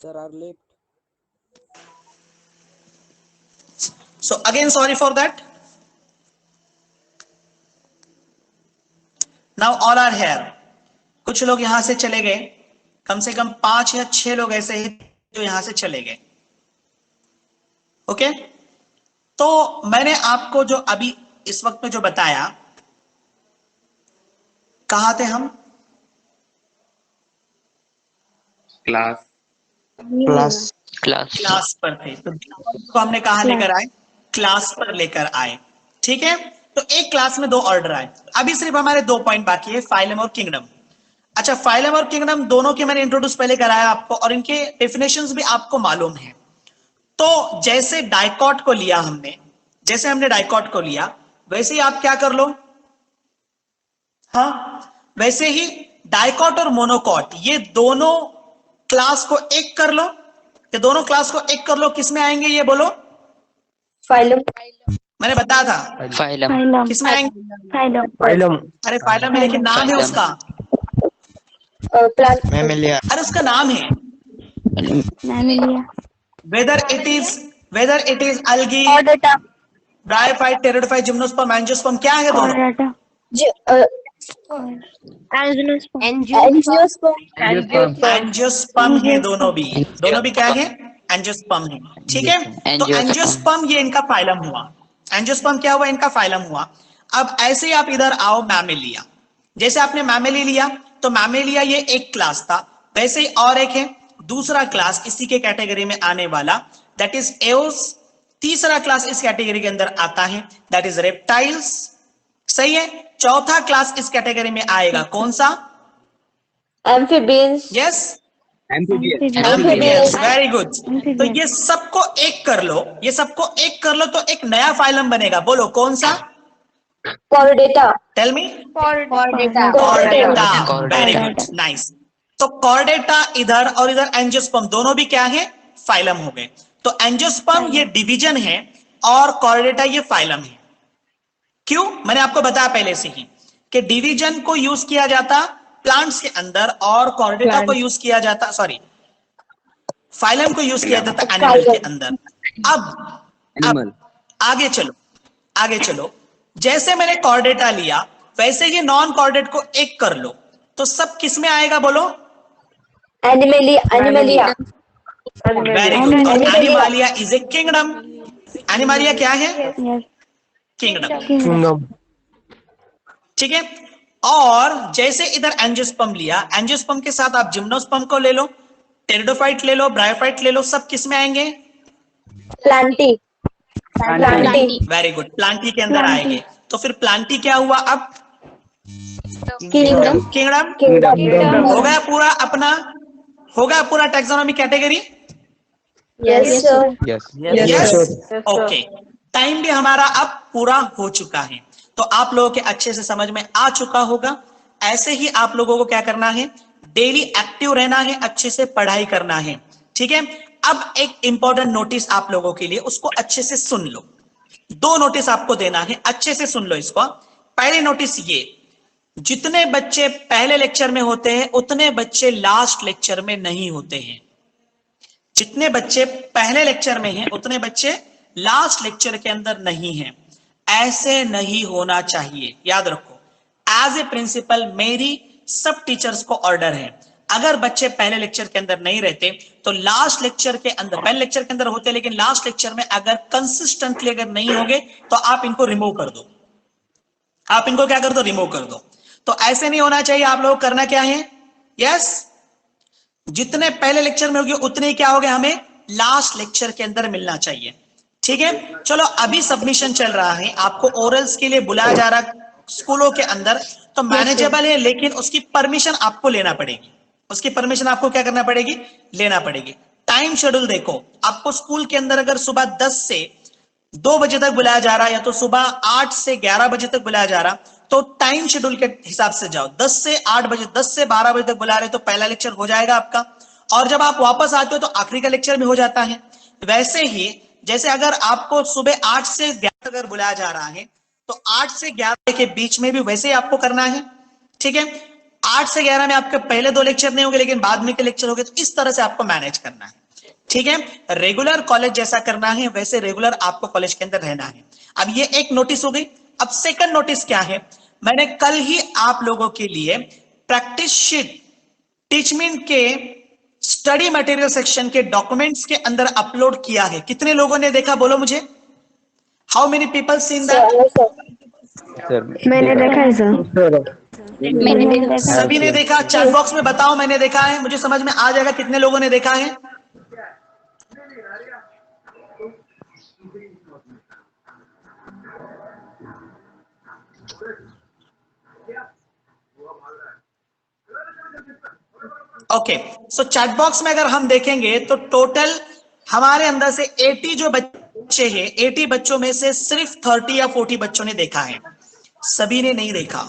Sir, are late. so again sorry for that. Now all are here. कुछ लोग यहां से चले गए, कम से कम 5 या 6 लोग ऐसे ही जो यहां से चले गए, ओके। तो मैंने आपको जो अभी इस वक्त में जो बताया, कहाँ थे हम? Class Class. क्लास पर थे। तो हमने कहाँ लेकर आए? क्लास पर लेकर आए। ठीक है, तो एक क्लास में 2 ऑर्डर आए। अभी सिर्फ हमारे 2 पॉइंट बाकी है, फाइलम और किंगडम। अच्छा, फाइलम और किंगडम दोनों के मैंने इंट्रोड्यूस पहले कराया आपको, और इनके डेफिनेशंस भी आपको मालूम है। तो जैसे डाइकॉट को लिया हमने, जैसे हमने डाइकॉट को लिया, वैसे ही आप क्या कर लो, हाँ, वैसे ही डाइकॉट और मोनोकॉट ये दोनों क्लास को एक कर लो। ये दोनों क्लास को एक कर लो, किसमें आएंगे ये बोलो? Phylum. मैंने बताया था फाइलम किसमें आएंगे? Phylum. अरे फाइलम में, लेकिन नाम है उसका, Plant. Mammalia. अरे उसका नाम है। Mammalia. Whether it is algae, Chordata. Bryophyte, pteridophyte, gymnosperm, angiosperm, क्या है दोनों? Chordata. Angiosperm. एंजियोस्पर्म है दोनों भी क्या है? एंजियोस्पर्म है। ठीक है, तो एंजियोस्पर्म ये इनका फाइलम हुआ। एंजियोस्पर्म क्या हुआ? इनका फाइलम हुआ। अब ऐसे ही आप इधर आओ, मैमेलिया। जैसे आपने मैमेली लिया, तो मैमेलिया ये एक क्लास था, वैसे ही और एक है दूसरा क्लास इसी के कैटेगरी में आने वाला, दैट इज एओस। तीसरा क्लास इस कैटेगरी के अंदर आता है, दैट इज रेप्टाइल्स। सही है। चौथा क्लास इस कैटेगरी में आएगा, कौन सा? Amphibians. Yes, Amphibians. Very good. तो ये सबको एक कर लो, ये सबको एक कर लो, तो एक नया फाइलम बनेगा। बोलो कौन सा? Chordata. Tell me. Chordata. Chordata, very good, nice. तो कॉर्डेटा इधर और इधर एंजियोस्पर्म, दोनों भी क्या है? फाइलम हो गए। तो एंजियोस्पर्म ये डिवीजन है और कॉर्डेटा ये फाइलम है। क्यों? मैंने आपको बताया पहले से ही कि डिवीजन को यूज किया जाता प्लांट्स के अंदर और कॉर्डेटा को यूज किया जाता, सॉरी, फाइलम को यूज किया जाता एनिमल के अंदर। अब आगे चलो। जैसे मैंने कॉर्डेटा लिया, वैसे ही नॉन कॉर्डेट को एक कर लो, तो सब किस में आएगा बोलो? Animalia. Very good. और Animalia is a kingdom. Animalia क्या है? Yes. किंगडम। Kingdom. ठीक है। और जैसे इधर एंजियोस्पर्म लिया, एंजियोस्पर्म के साथ आप जिम्नोस्पर्म को ले लो, टेरिडोफाइट ले लो, ब्रायोफाइट ले लो, सब किस में आएंगे? Plantae. वेरी गुड, प्लांटी के अंदर आएंगे। तो फिर प्लांटी क्या हुआ? अब Kingdom. किंगडम हो गया पूरा अपना, हो गया पूरा taxonomy category. Yes, sir. Yes, okay. Time भी हमारा अब पूरा हो चुका है, तो आप लोगों के अच्छे से समझ में आ चुका होगा। ऐसे ही आप लोगों को क्या करना है? डेली एक्टिव रहना है, अच्छे से पढ़ाई करना है। ठीक है। अब एक इंपॉर्टेंट नोटिस आप लोगों के लिए, उसको अच्छे से सुन लो। 2 नोटिस आपको देना है, अच्छे से सुन लो इसको। पहले नोटिस ये, जितने बच्चे पहले लेक्चर में होते हैं उतने बच्चे लास्ट लेक्चर में नहीं होते हैं। जितने बच्चे पहले लेक्चर में हैं उतने बच्चे लास्ट लेक्चर के अंदर नहीं हैं। ऐसे नहीं होना चाहिए, याद रखो। एज ए प्रिंसिपल मेरी सब टीचर्स को ऑर्डर है, अगर बच्चे पहले लेक्चर के अंदर नहीं रहते तो लास्ट लेक्चर के अंदर, पहले लेक्चर के अंदर होते लेकिन लास्ट लेक्चर में अगर कंसिस्टेंटली अगर नहीं होंगे तो आप इनको रिमूव कर दो। आप इनको क्या कर दो? रिमूव कर दो। तो ऐसे नहीं होना चाहिए। आप लोग करना क्या है? यस, जितने पहले लेक्चर में होगी उतने ही क्या हो गए, हमें लास्ट लेक्चर के अंदर मिलना चाहिए। ठीक है। चलो, अभी सबमिशन चल रहा है, आपको ओरल्स के लिए बुलाया जा रहा स्कूलों के अंदर, तो मैनेजेबल है, लेकिन उसकी परमिशन आपको लेना पड़ेगी। उसकी परमिशन आपको क्या करना पड़ेगी? लेना पड़ेगी। टाइम शेड्यूल देखो, आपको स्कूल के अंदर अगर सुबह 10 से 2 बजे तक बुलाया जा रहा है, या तो सुबह 8 से 11 बजे तक बुलाया जा रहा, तो टाइम शेड्यूल के हिसाब से जाओ। 10 से 8 बजे, 10 से 12 बजे तक बुला रहे तो पहला लेक्चर हो जाएगा आपका, और जब आप वापस आते हो तो आखिरी का लेक्चर भी हो जाता है। वैसे ही जैसे अगर आपको सुबह 8 से 11 अगर बुलाया जा रहा है तो 8 से 11 के बीच में भी वैसे ही आपको करना है। ठीक है। 8 से 11 में आपके पहले 2 लेक्चर नहीं होंगे लेकिन बाद में के लेक्चर होंगे, तो इस तरह से आपको मैनेज करना है। ठीक है। रेगुलर कॉलेज जैसा करना है वैसे रेगुलर आपको कॉलेज के अंदर रहना है। अब ये एक नोटिस हो गई। अब सेकंड नोटिस क्या है? मैंने कल ही आप लोगों के लिए प्रैक्टिस शीट टीचमेंट के स्टडी मटेरियल सेक्शन के डॉक्यूमेंट्स के अंदर अपलोड किया है। कितने लोगों ने देखा? बोलो मुझे। How many people seen that? मैंने देखा है सर। मैंने देखा। सभी ने देखा? चैट बॉक्स में बताओ मैंने देखा है, मुझे समझ में आ जाएगा कितने लोगों ने देखा है। ओके, सो चैट बॉक्स में अगर हम देखेंगे तो टोटल हमारे अंदर से 80 जो बच्चे हैं, 80 बच्चों में से सिर्फ 30 या 40 बच्चों ने देखा है, सभी ने नहीं देखा।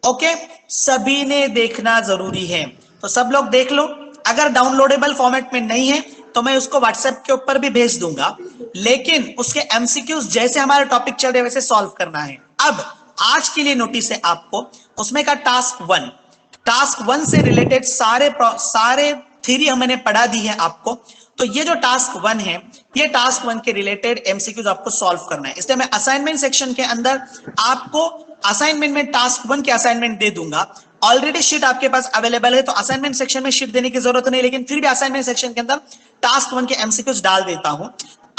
ओके, सभी ने देखना जरूरी है, तो सब लोग देख लो। अगर डाउनलोडेबल फॉर्मेट में नहीं है तो मैं उसको व्हाट्सएप के ऊपर भी भेज दूंगा, लेकिन उसके एमसीक्यूज जैसे हमारे टॉपिक चल रहे वैसे सॉल्व करना है। अब आज के लिए नोटिस है आपको, उसमें का टास्क वन से रिलेटेड सारे थ्योरी हमने पढ़ा दी है आपको। तो ये जो टास्क वन है, ये टास्क वन के रिलेटेड एमसीक्यूज आपको सॉल्व करना है। इसलिए मैं असाइनमेंट सेक्शन के अंदर आपको असाइनमेंट में टास्क वन के असाइनमेंट दे दूंगा। ऑलरेडी शीट आपके पास अवेलेबल है, तो असाइनमेंट सेक्शन में शीट देने की जरूरत नहीं, लेकिन फिर भी असाइनमेंट सेक्शन के अंदर टास्क वन के एमसीक्यूज डाल देता हूं।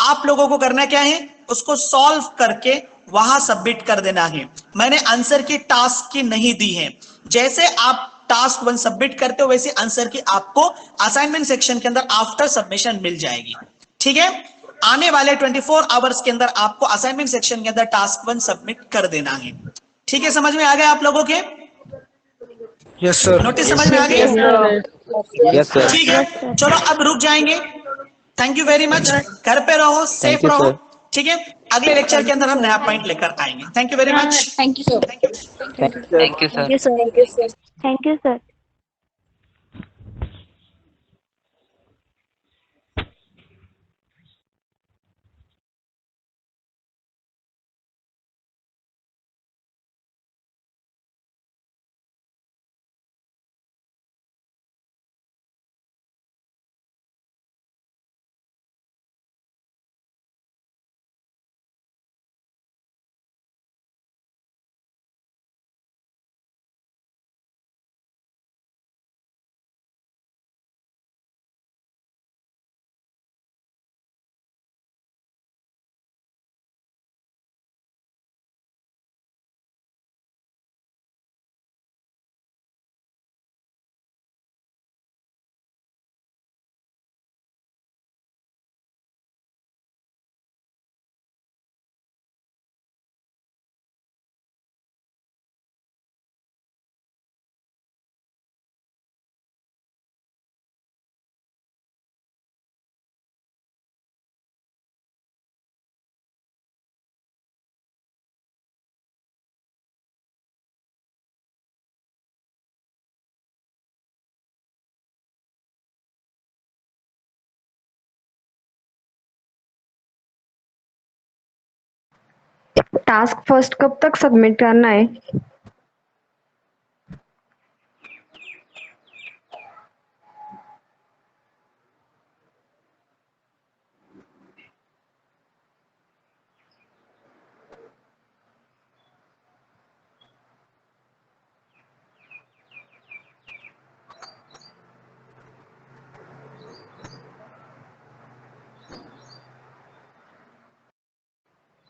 आप लोगों को करना क्या है, उसको सॉल्व करके वहां सबमिट कर देना है। मैंने आंसर की टास्क की नहीं दी है, जैसे आप टास्क वन सबमिट करते हो वैसे आंसर की आपको असाइनमेंट सेक्शन के अंदर आफ्टर सबमिशन मिल जाएगी। ठीक है, आने वाले 24 आवर्स के अंदर आपको असाइनमेंट सेक्शन के अंदर टास्क वन सबमिट कर देना है। ठीक है, समझ में आ गया आप लोगों के? Yes sir. नोटिस समझ में आ गई? Yes sir. ठीक है, चलो अब रुक जाएंगे। थैंक यू वेरी मच, घर पे रहो, सेफ you, रहो। sir. ठीक है, अगले लेक्चर के अंदर हम नया पॉइंट लेकर आएंगे। Thank you very much. Thank you sir. Thank you, sir. Thank you, sir. Thank you, sir. Thank you sir. Task first कब तक सबमिट करना है?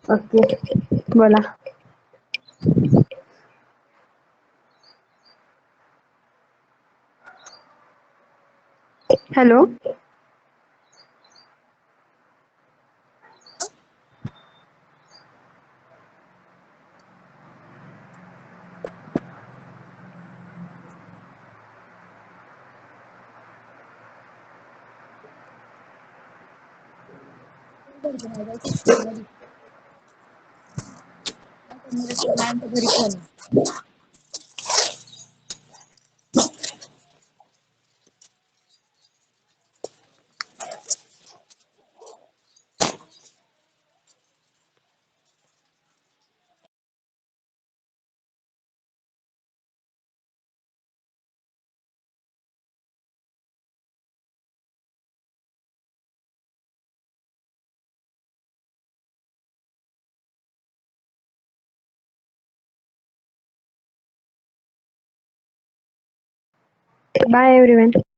ओके, बोला। हेलो। Bye everyone.